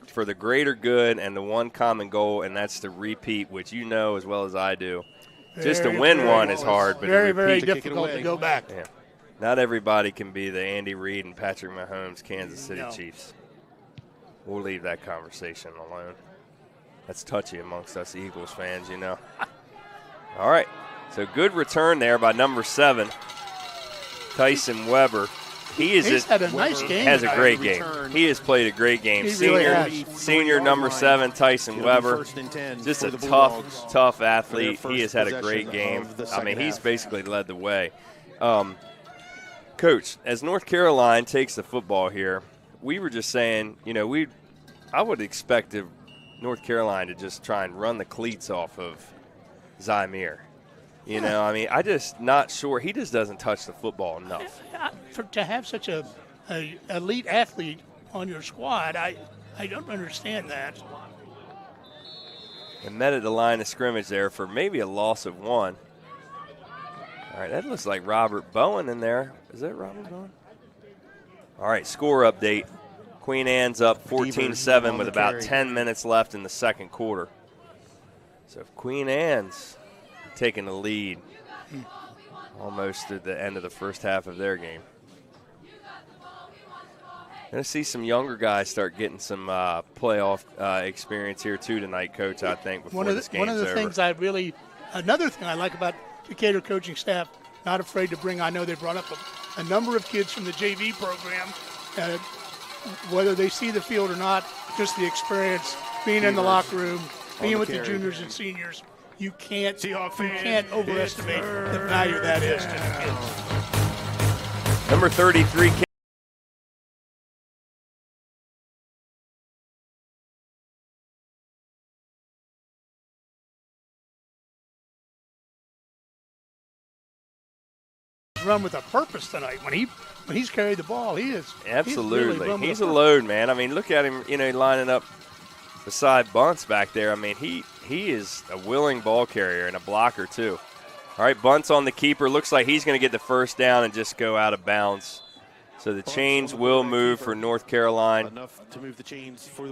for the greater good and the one common goal, and that's to repeat, which you know as well as I do. Just to win one is hard, but very difficult to go back. Yeah. Not everybody can be the Andy Reid and Patrick Mahomes Kansas City Chiefs. We'll leave that conversation alone. That's touchy amongst us Eagles fans, All right, so good return there by number 7. Tyson Weber. He's had a nice game. Has a great game. He has played a great game. Senior number 7, Tyson Weber. Just a tough athlete. He has had a great game. I mean, he's basically led the way. Coach, as North Carolina takes the football here, we were just saying, I would expect North Carolina to just try and run the cleats off of Zymir. I mean, I just not sure. He just doesn't touch the football enough. To have such a elite athlete on your squad, I don't understand that. And met at the line of scrimmage there for maybe a loss of 1. All right, that looks like Robert Bowen in there. Is that Robert Bowen? All right, score update. Queen Anne's up 14-7 with about 10 minutes left in the second quarter. So if Queen Anne's taking the lead almost at the end of the first half of their game. Going to see some younger guys start getting some playoff experience here too tonight, Coach, I think, before this game's over. One of the things another thing I like about Decatur coaching staff, not afraid to bring, I know they brought up a number of kids from the JV program, whether they see the field or not, just the experience, being in the locker room, being with the juniors and seniors. You can't overestimate the value that is to the kids. Number 33, run with a purpose tonight. When he's carried the ball, he is absolutely. He's a load, man. I mean, look at him, lining up beside Bunce back there. I mean, he is a willing ball carrier and a blocker too. All right, Bunce on the keeper. Looks like he's going to get the first down and just go out of bounds. So the chains will move for North Carolina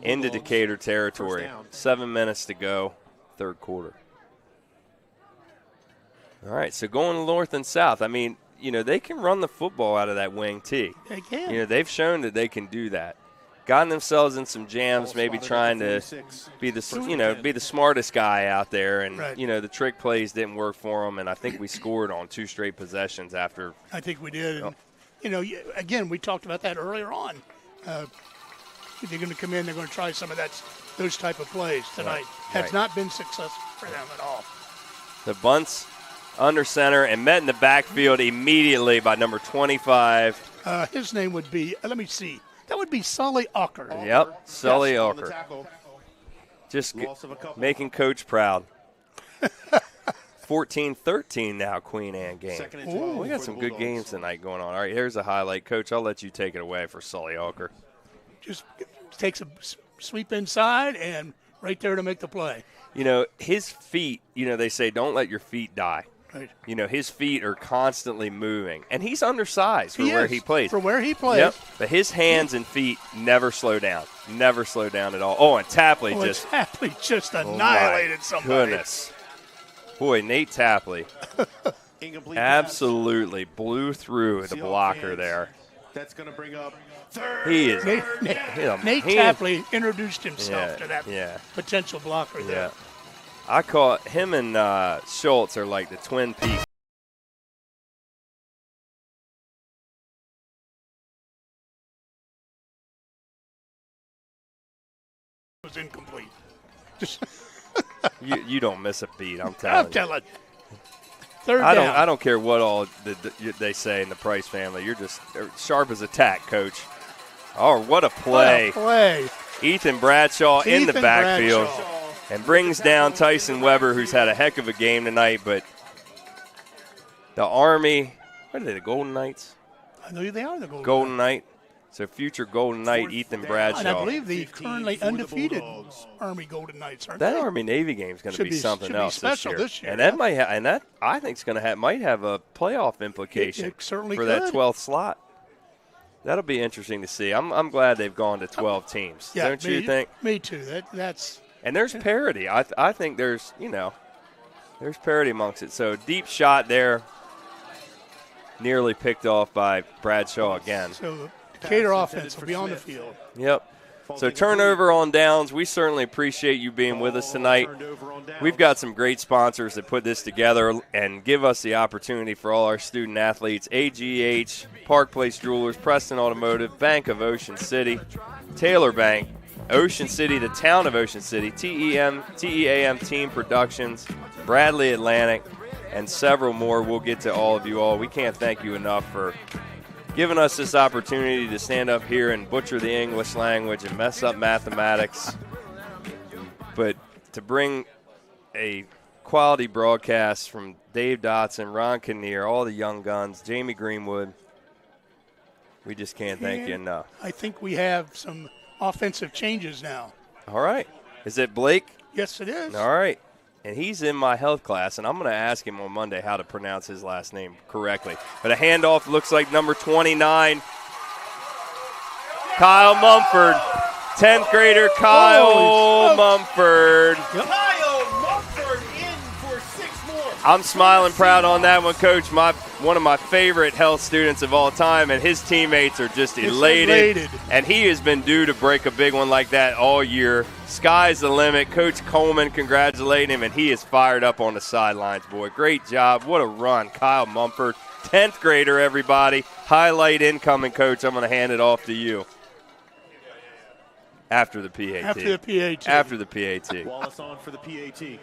into Decatur territory. 7 minutes to go, third quarter. All right, so going north and south. I mean, they can run the football out of that wing T. They can. They've shown that they can do that. Gotten themselves in some jams, maybe trying to be the smartest guy out there, and right. The trick plays didn't work for them, and I think we scored on 2 straight possessions after. I think we did. And, again, we talked about that earlier on. They're going to come in, they're going to try some of those type of plays tonight. Has not been successful for them at all. The Bunce under center and met in the backfield immediately by number 25. His name would be, let me see, that would be Sully Ucker. Yep, Sully Ucker. Just making Coach proud. 14-13 now, Queen Anne game. We got some good games tonight going on. All right, here's a highlight. Coach, I'll let you take it away for Sully Ucker. Just takes a sweep inside and right there to make the play. His feet, they say don't let your feet die. Right. His feet are constantly moving. And he's undersized for where he plays. For where he plays. Yep. But his hands and feet never slow down. Never slow down at all. Oh, and Tapley just annihilated somebody. Goodness. Boy, Nate Tapley absolutely blew through the blocker there. That's going to bring up He is. Nate Tapley introduced himself to that potential blocker there. I call it, him and Schultz are like the twin peaks. Was incomplete. You don't miss a beat, I'm telling you. Third down. I don't care what all they say in the Price family. You're just sharp as a tack, Coach. Oh, what a play. What a play. Ethan Bradshaw in the backfield and brings down Tyson Weber, who's had a heck of a game tonight. But the Army, what are they, the Golden Knights? I know they are the Golden Knight. So future Golden Knight, Ethan Bradshaw. And I believe the currently undefeated Army Golden Knights aren't that they? Army Navy game is going to be something else this year. And that might I think it's going to might have a playoff implication it certainly for could. that 12th slot. That'll be interesting to see. I'm glad they've gone to 12 teams. Yeah, don't you think? Me too. That's and there's parity. I think there's there's parity amongst it. So deep shot there, nearly picked off by Bradshaw again. So Decatur offense will be on the field. Yep. So turnover on downs. We certainly appreciate you being with us tonight. We've got some great sponsors that put this together and give us the opportunity for all our student athletes. AGH, Park Place Jewelers, Preston Automotive, Bank of Ocean City, Taylor Bank, Ocean City, the town of Ocean City, TEAM Team Productions, Bradley Atlantic, and several more. We'll get to all of you all. We can't thank you enough for giving us this opportunity to stand up here and butcher the English language and mess up mathematics, but to bring a quality broadcast from Dave Dotson, Ron Kinnear, all the young guns, Jamie Greenwood. We just can't thank you enough. I think we have some offensive changes now. All right. Is it Blake? Yes, it is. All right. And he's in my health class, and I'm going to ask him on Monday how to pronounce his last name correctly. But a handoff looks like number 29, Kyle Mumford. 10th grader Kyle Mumford. Kyle Mumford in for 6 more. I'm smiling proud on that one, Coach. One of my favorite health students of all time, and his teammates are just elated. And he has been due to break a big one like that all year. Sky's the limit. Coach Coleman congratulating him, and he is fired up on the sidelines, boy. Great job. What a run. Kyle Mumford, 10th grader, everybody. Highlight incoming, Coach. I'm going to hand it off to you. After the PAT. After the PAT. Wallace on for the PAT.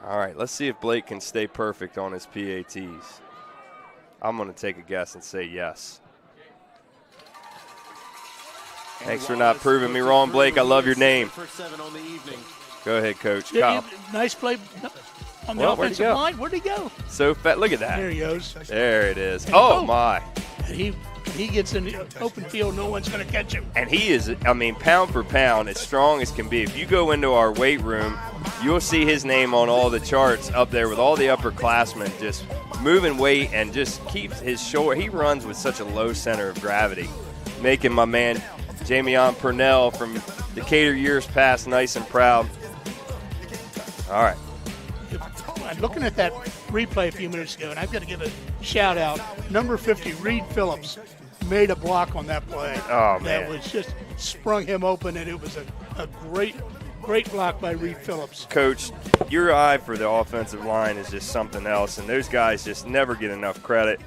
All right, let's see if Blake can stay perfect on his PATs. I'm going to take a guess and say yes. Thanks for not proving me wrong, Blake. I love your name. Go ahead, Coach. Kyle. Nice play on the offensive line. Where'd he go? So fat. Look at that. There he goes. There it is. Oh, my. He gets in the open field, no one's going to catch him. And he is, pound for pound, as strong as can be. If you go into our weight room, you'll see his name on all the charts up there with all the upperclassmen just moving weight and just keeps his shoulder. He runs with such a low center of gravity, making my man Jamion Purnell from Decatur years past nice and proud. All right. I'm looking at that replay a few minutes ago, and I've got to give a shout-out. Number 50, Reed Phillips, made a block on that play. Oh, man. That was just sprung him open, and it was a great block by Reed Phillips. Coach, your eye for the offensive line is just something else, and those guys just never get enough credit.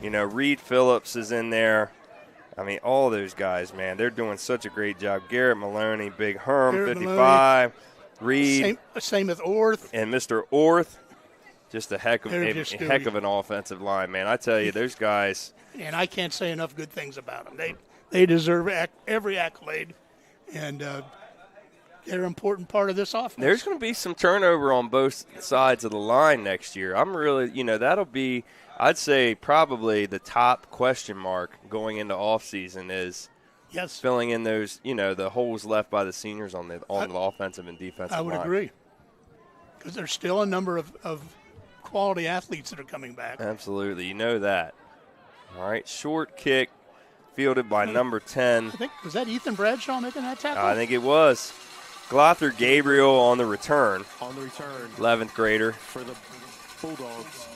Reed Phillips is in there. All those guys, man, they're doing such a great job. Garrett Maloney, Big Herm, Garrett 55. Maloney. Reed. Same with Orth. And Mr. Orth. Just a heck of an offensive line, man. I tell you, those guys. And I can't say enough good things about them. They deserve every accolade, and they're an important part of this offense. There's going to be some turnover on both sides of the line next year. I'm really, that'll be, I'd say, probably the top question mark going into offseason is filling in those, the holes left by the seniors on the offensive and defensive line. I would agree, because there's still a number of quality athletes that are coming back. Absolutely. You know that. All right, short kick fielded by number 10. I think, was that Ethan Bradshaw making that tackle? I think it was. Glother Gabriel on the return. 11th grader. For the Bulldogs.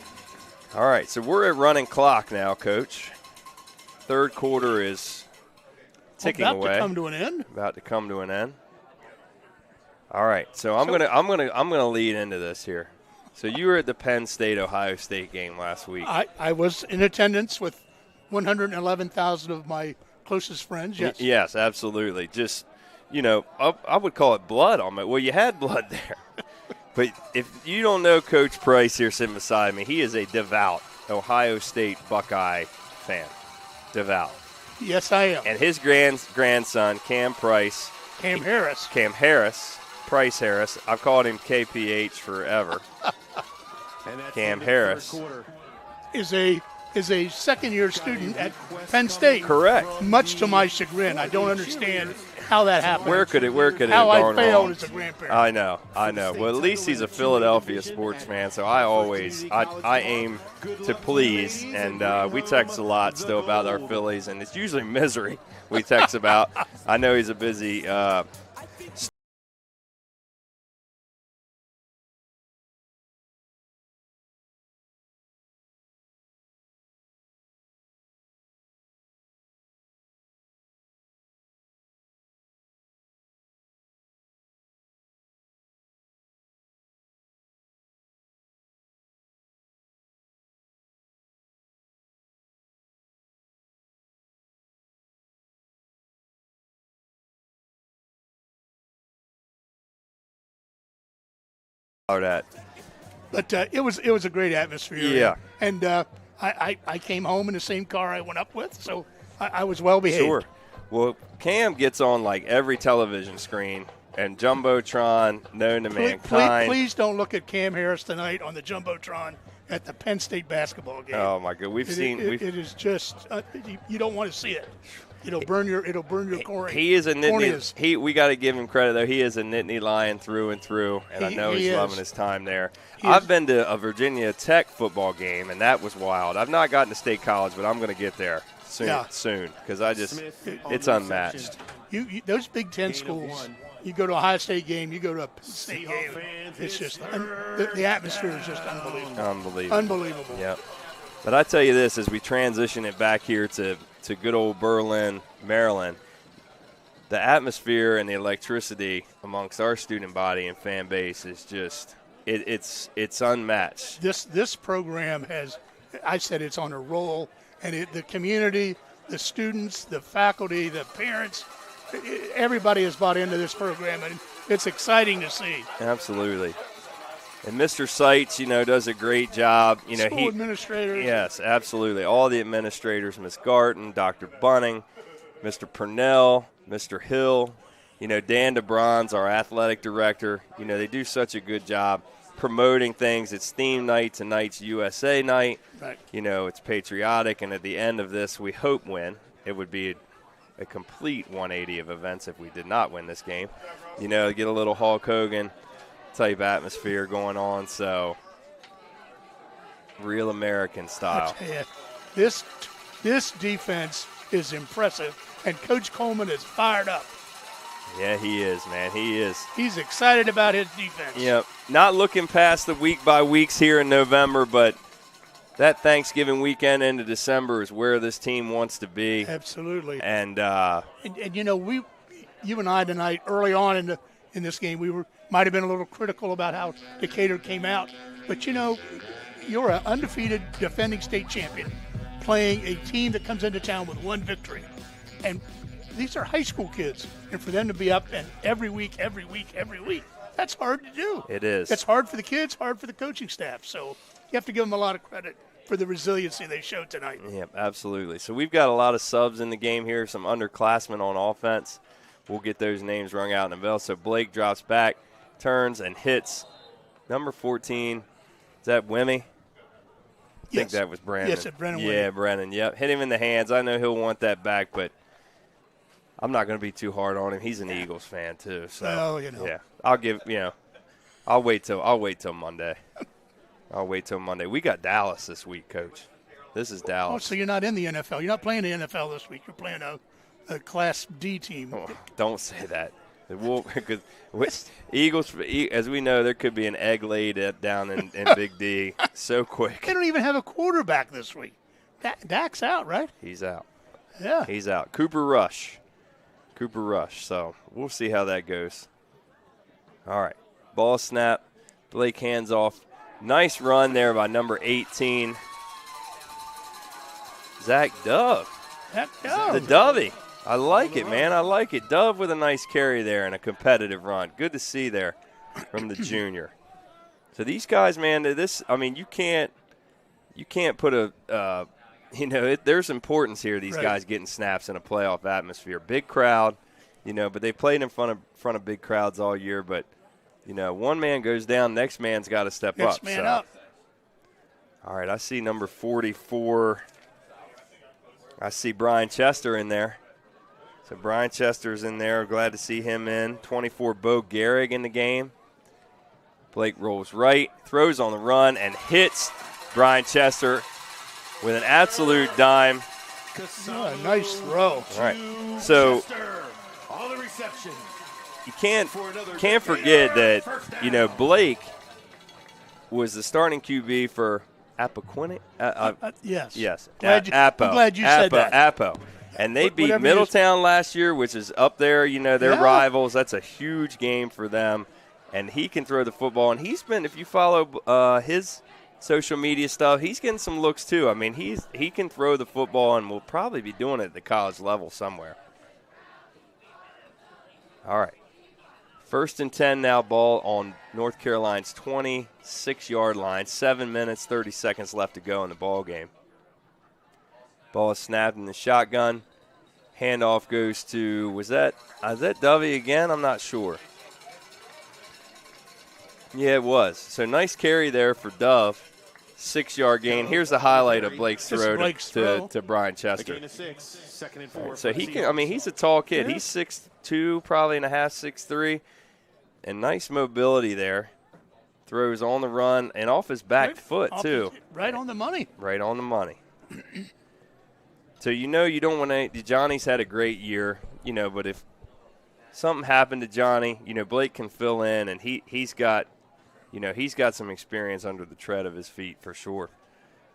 All right, so we're at running clock now, Coach. Third quarter is ticking away. About to come to an end. About to come to an end. All right, so I'm gonna lead into this here. So you were at the Penn State-Ohio State game last week. I was in attendance with 111,000 of my closest friends, yes. Yes, absolutely. Just, I would call it blood on it. Well, you had blood there. But if you don't know Coach Price here sitting beside me, he is a devout Ohio State Buckeye fan. Devout. Yes, I am. And his grandson, Cam Harris, Price Harris, I've called him KPH forever. Cam Harris is a second-year student at Penn State. Correct. Much to my chagrin, I don't understand how that happened. Where could it how have gone I failed wrong? as a grandparent. I know. Well, at least he's a Philadelphia sports fan, so I aim to please, and we text a lot still about our Phillies, and it's usually misery we text about. I know he's a busy that. But it was a great atmosphere. Yeah. And I came home in the same car I went up with, so I was well behaved. Sure. Well, Cam gets on like every television screen and Jumbotron known to mankind. Please don't look at Cam Harris tonight on the Jumbotron at the Penn State basketball game. Oh my God, it is just you don't want to see it. It'll burn your cornea. He is a Nittany. We got to give him credit though. He is a Nittany Lion through and through, and I know he's loving his time there. I've been to a Virginia Tech football game, and that was wild. I've not gotten to State College, but I'm going to get there soon because it's unmatched. Those Big Ten schools You go to a Ohio State game, you go to a Penn State game. It's just the atmosphere is just unbelievable. Unbelievable. Yep. But I tell you this, as we transition it back here to good old Berlin, Maryland, the atmosphere and the electricity amongst our student body and fan base is just it's unmatched. This program has, I said, it's on a roll, and the community, the students, the faculty, the parents, everybody has bought into this program, and it's exciting to see. Absolutely. And Mr. Seitz, does a great job. School administrators. Yes, absolutely. All the administrators, Ms. Garton, Dr. Bunning, Mr. Purnell, Mr. Hill, Dan DeBronze, our athletic director. They do such a good job promoting things. It's theme night. Tonight's USA night. Right. It's patriotic, and at the end of this, we hope win. It would be a complete 180 of events if we did not win this game. Get a little Hulk Hogan type atmosphere going on, so real American style. This defense is impressive, and Coach Coleman is fired up. Yeah, he is, man. He is. He's excited about his defense. Yep. Not looking past the week by weeks here in November, but that Thanksgiving weekend into December is where this team wants to be. Absolutely. And you and I tonight, early on in this game, we might have been a little critical about how Decatur came out. But, you're an undefeated defending state champion playing a team that comes into town with one victory. And these are high school kids. And for them to be up and every week, that's hard to do. It is. It's hard for the kids, hard for the coaching staff. So you have to give them a lot of credit for the resiliency they showed tonight. Yep, absolutely. So we've got a lot of subs in the game here, some underclassmen on offense. We'll get those names rung out in a bell. So Blake drops back, turns, and hits number 14. Is that Wimmy? I think that was Brandon. Yes, Brennan. Yeah, Brennan. Yep. Hit him in the hands. I know he'll want that back, but I'm not going to be too hard on him. He's an Eagles fan too. So yeah, I'll wait till Monday. I'll wait till Monday. We got Dallas this week, Coach. This is Dallas. Oh, so you're not in the NFL. You're not playing the NFL this week. You're playing a Class D team. Oh, don't say that. Eagles, as we know, there could be an egg laid down in Big D so quick. They don't even have a quarterback this week. Dak's out, right? He's out. Yeah. He's out. Cooper Rush. So we'll see how that goes. All right. Ball snap. Blake hands off. Nice run there by number 18. Zach Dove. The Dovey. I like it, man. I like it. Dove with a nice carry there and a competitive run. Good to see there from the junior. So these guys, man, you can't put there's importance here. These guys getting snaps in a playoff atmosphere. Big crowd, but they played in front of big crowds all year. But, one man goes down, next man's got to step up. Next man up. All right, I see number 44. I see Brian Chester in there. So Brian Chester's in there. Glad to see him in. 24, Bo Gehrig in the game. Blake rolls right, throws on the run, and hits Brian Chester with an absolute dime. Nice throw. All right. So you can't forget that, Blake was the starting QB for Appoquinimink. Yes. I'm glad you said that. Appo. And they beat Middletown last year, which is up there. They're rivals. That's a huge game for them. And he can throw the football. And he's been, if you follow his social media stuff, he's getting some looks too. I mean, he can throw the football and will probably be doing it at the college level somewhere. All right. 1st and 10 now, ball on North Carolina's 26-yard line. 7 minutes, 30 seconds left to go in the ball game. Ball is snapped in the shotgun. Handoff goes to, is that Dovey again? I'm not sure. Yeah, it was. So nice carry there for Dove. 6-yard gain. Here's the highlight of Blake's throw to Brian Chester. A gain of 6, 2nd and 4. So he can, he's a tall kid. Yeah. He's 6'2", probably and a half, 6'3". And nice mobility there. Throws on the run and off his back foot, too. Right on the money. Right on the money. So you don't want to – Johnny's had a great year, but if something happened to Johnny. Blake can fill in, and he's got some experience under the tread of his feet for sure.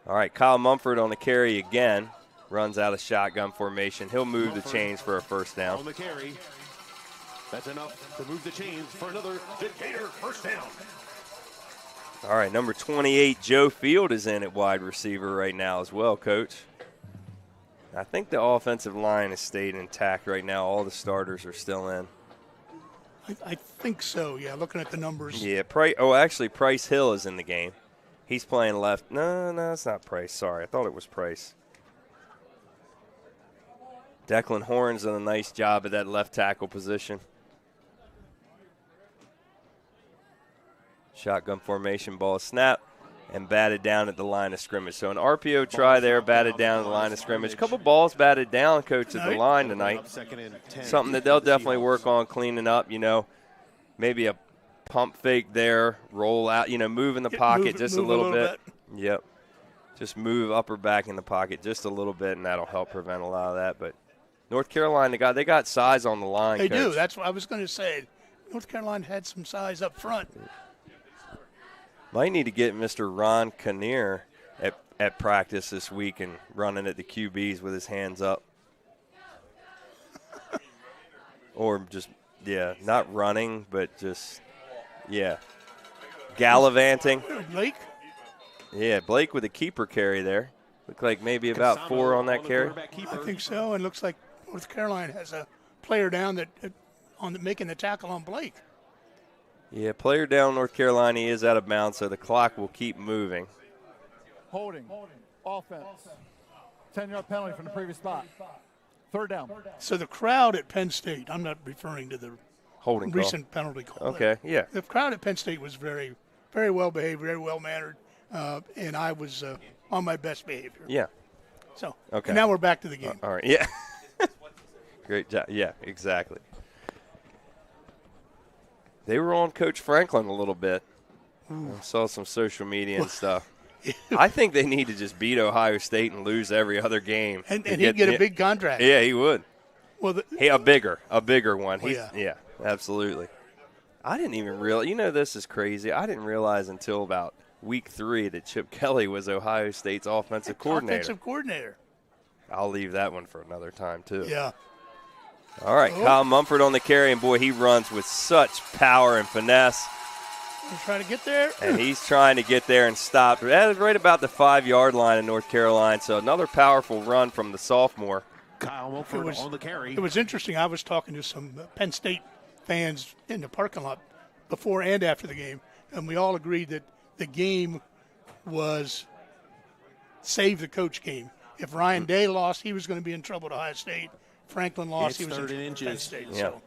All right, Kyle Mumford on the carry again. Runs out of shotgun formation. He'll move the chains for a first down. On the carry. That's enough to move the chains for another Decatur first down. All right, number 28, Joe Field is in at wide receiver right now as well, Coach. I think the offensive line has stayed intact right now. All the starters are still in. I think so, yeah, looking at the numbers. Yeah, actually, Price Hill is in the game. He's playing left. No, it's not Price. Sorry, I thought it was Price. Declan Horn's done a nice job at that left tackle position. Shotgun formation, ball snap, and batted down at the line of scrimmage. So an RPO try there, batted down at the line of scrimmage. A couple balls batted down, Coach, at the line tonight. Something that they'll definitely work on cleaning up, maybe a pump fake there, roll out, move in the pocket just a little bit. Yep. Just move up or back in the pocket just a little bit, and that'll help prevent a lot of that. But North Carolina, they got size on the line, They Coach. do. That's what I was going to say. North Carolina had some size up front. Might need to get Mr. Ron Kinnear at practice this week and running at the QBs with his hands up. Or just, not running, but just, gallivanting. Blake? Yeah, Blake with a keeper carry there. Looked like maybe about 4 on that carry. I think so, and looks like North Carolina has a player down making the tackle on Blake. Yeah, player down North Carolina is out of bounds, so the clock will keep moving. Holding. Offense. 10-yard penalty from the previous spot. Third down. So the crowd at Penn State, I'm not referring to the holding recent penalty call. Okay, yeah. The crowd at Penn State was very, very well behaved, very well mannered, and I was on my best behavior. Yeah. So okay. And now we're back to the game. All right. Yeah. Great job. Yeah, exactly. They were on Coach Franklin a little bit. I saw some social media and stuff. I think they need to just beat Ohio State and lose every other game. And he'd get a big contract. Yeah, he would. Well, a bigger one. Well, yeah, absolutely. I didn't even realize. This is crazy. I didn't realize until about week 3 that Chip Kelly was Ohio State's offensive coordinator. I'll leave that one for another time, too. Yeah. All right, Kyle Mumford on the carry, and, boy, he runs with such power and finesse. He's trying to get there. And he's trying to get there and stop. That is right about the 5-yard line in North Carolina, so another powerful run from the sophomore. Kyle Mumford on the carry. It was interesting. I was talking to some Penn State fans in the parking lot before and after the game, and we all agreed that the game was save the coach game. If Ryan Day lost, he was going to be in trouble at Ohio State. Franklin lost, he was in trouble at Penn State. Yeah. So.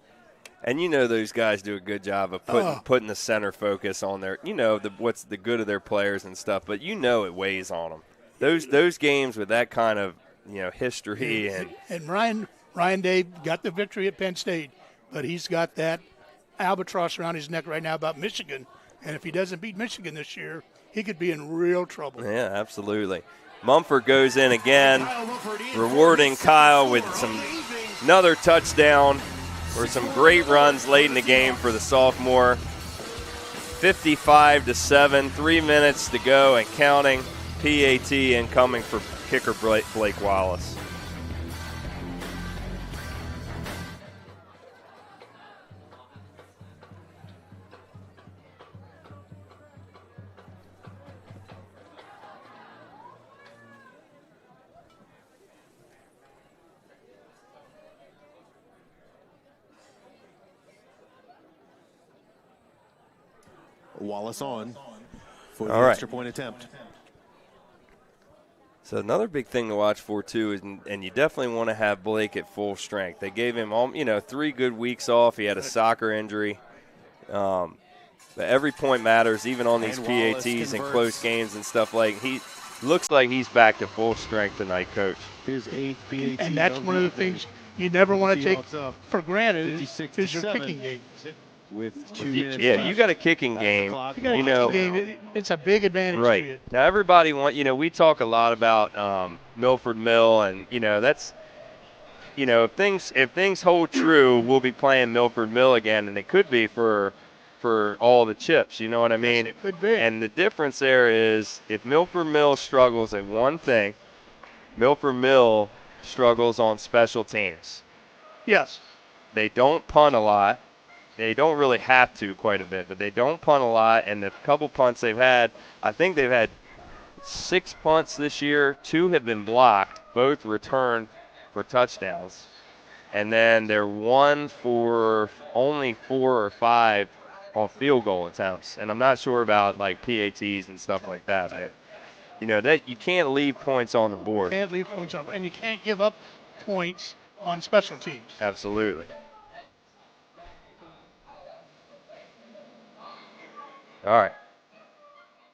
And those guys do a good job of putting the center focus on their, what's the good of their players and stuff, but it weighs on them. Those games with that kind of, history and Ryan Day got the victory at Penn State, but he's got that albatross around his neck right now about Michigan, and if he doesn't beat Michigan this year, he could be in real trouble. Yeah, absolutely. Mumford goes in again, rewarding Kyle with another touchdown. For some great runs late in the game for the sophomore. 55-7, 3 minutes to go and counting. PAT incoming for kicker Blake Wallace. Wallace on for the extra point attempt. So another big thing to watch for, too, is, and you definitely want to have Blake at full strength. They gave him, 3 good weeks off. He had a soccer injury. But every point matters, even on these PATs and close games and stuff. He looks like he's back to full strength tonight, Coach. His 8th PAT. And that's one of the things you never want to take for granted is your kicking game. With 2 minutes left. You got a kicking game. It's a big advantage right. to you. Now, everybody we talk a lot about Milford Mill, and, if things hold true, we'll be playing Milford Mill again, and it could be for all the chips. You know what I mean? Yes, it could be. And the difference there is if Milford Mill struggles at one thing, Milford Mill struggles on special teams. Yes. They don't punt a lot. They don't really have to quite a bit, but they don't punt a lot. And the couple punts they've had, I think they've had 6 punts this year. 2 have been blocked, both returned for touchdowns. And then they're 1 for only 4 or 5 on field goal attempts. And I'm not sure about like PATs and stuff like that. But, that you can't leave points on the board. You can't leave points on, and you can't give up points on special teams. Absolutely. All right.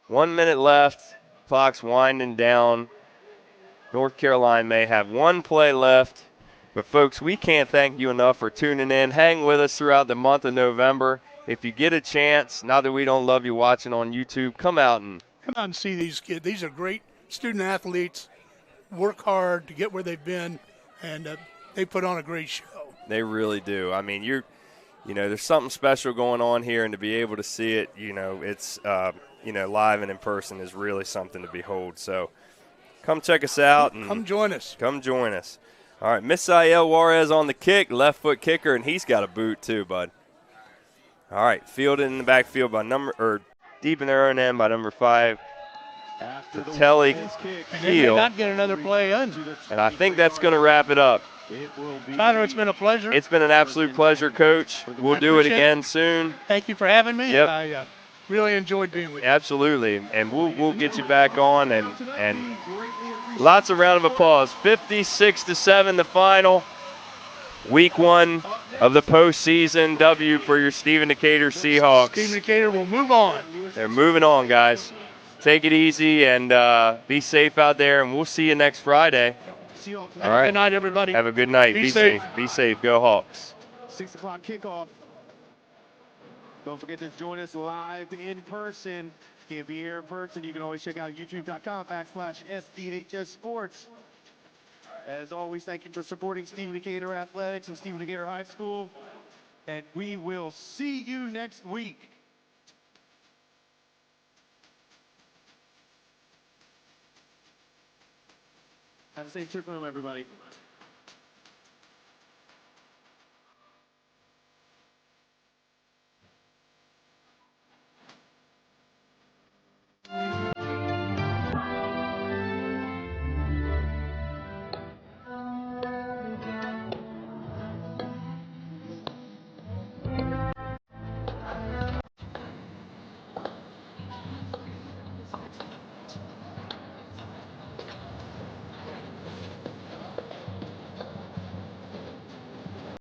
1 minute left. Clock's winding down. North Carolina may have one play left. But, folks, we can't thank you enough for tuning in. Hang with us throughout the month of November. If you get a chance, not that we don't love you watching on YouTube, come out and see these kids. These are great student athletes, work hard to get where they've been, and they put on a great show. They really do. I mean, there's something special going on here, and to be able to see it, it's, live and in person is really something to behold. So come check us out. And come join us. Come join us. All right, Misael Juarez on the kick, left foot kicker, and he's got a boot too, bud. All right, fielded in the backfield deep in their own end by number 5. Telly Keel. Not get another play in. And I think that's going to wrap it up. Tyler, it's been a pleasure. It's been an absolute pleasure, Coach. We'll do it again soon. Thank you for having me. Yep. I really enjoyed being with you. Absolutely, and we'll get you back on, and lots of round of applause. 56-7 the final. Week 1 of the postseason W for your Stephen Decatur Seahawks. Stephen Decatur will move on. They're moving on, guys. Take it easy and be safe out there, and we'll see you next Friday. All right. Good night, everybody. Have a good night. Be safe. Be safe. Go Hawks. 6 o'clock kickoff. Don't forget to join us live in person. If you can't be here in person, you can always check out youtube.com/SDHS Sports. As always, thank you for supporting Stephen Decatur Athletics and Stephen Decatur High School. And we will see you next week. Have a safe trip home, everybody.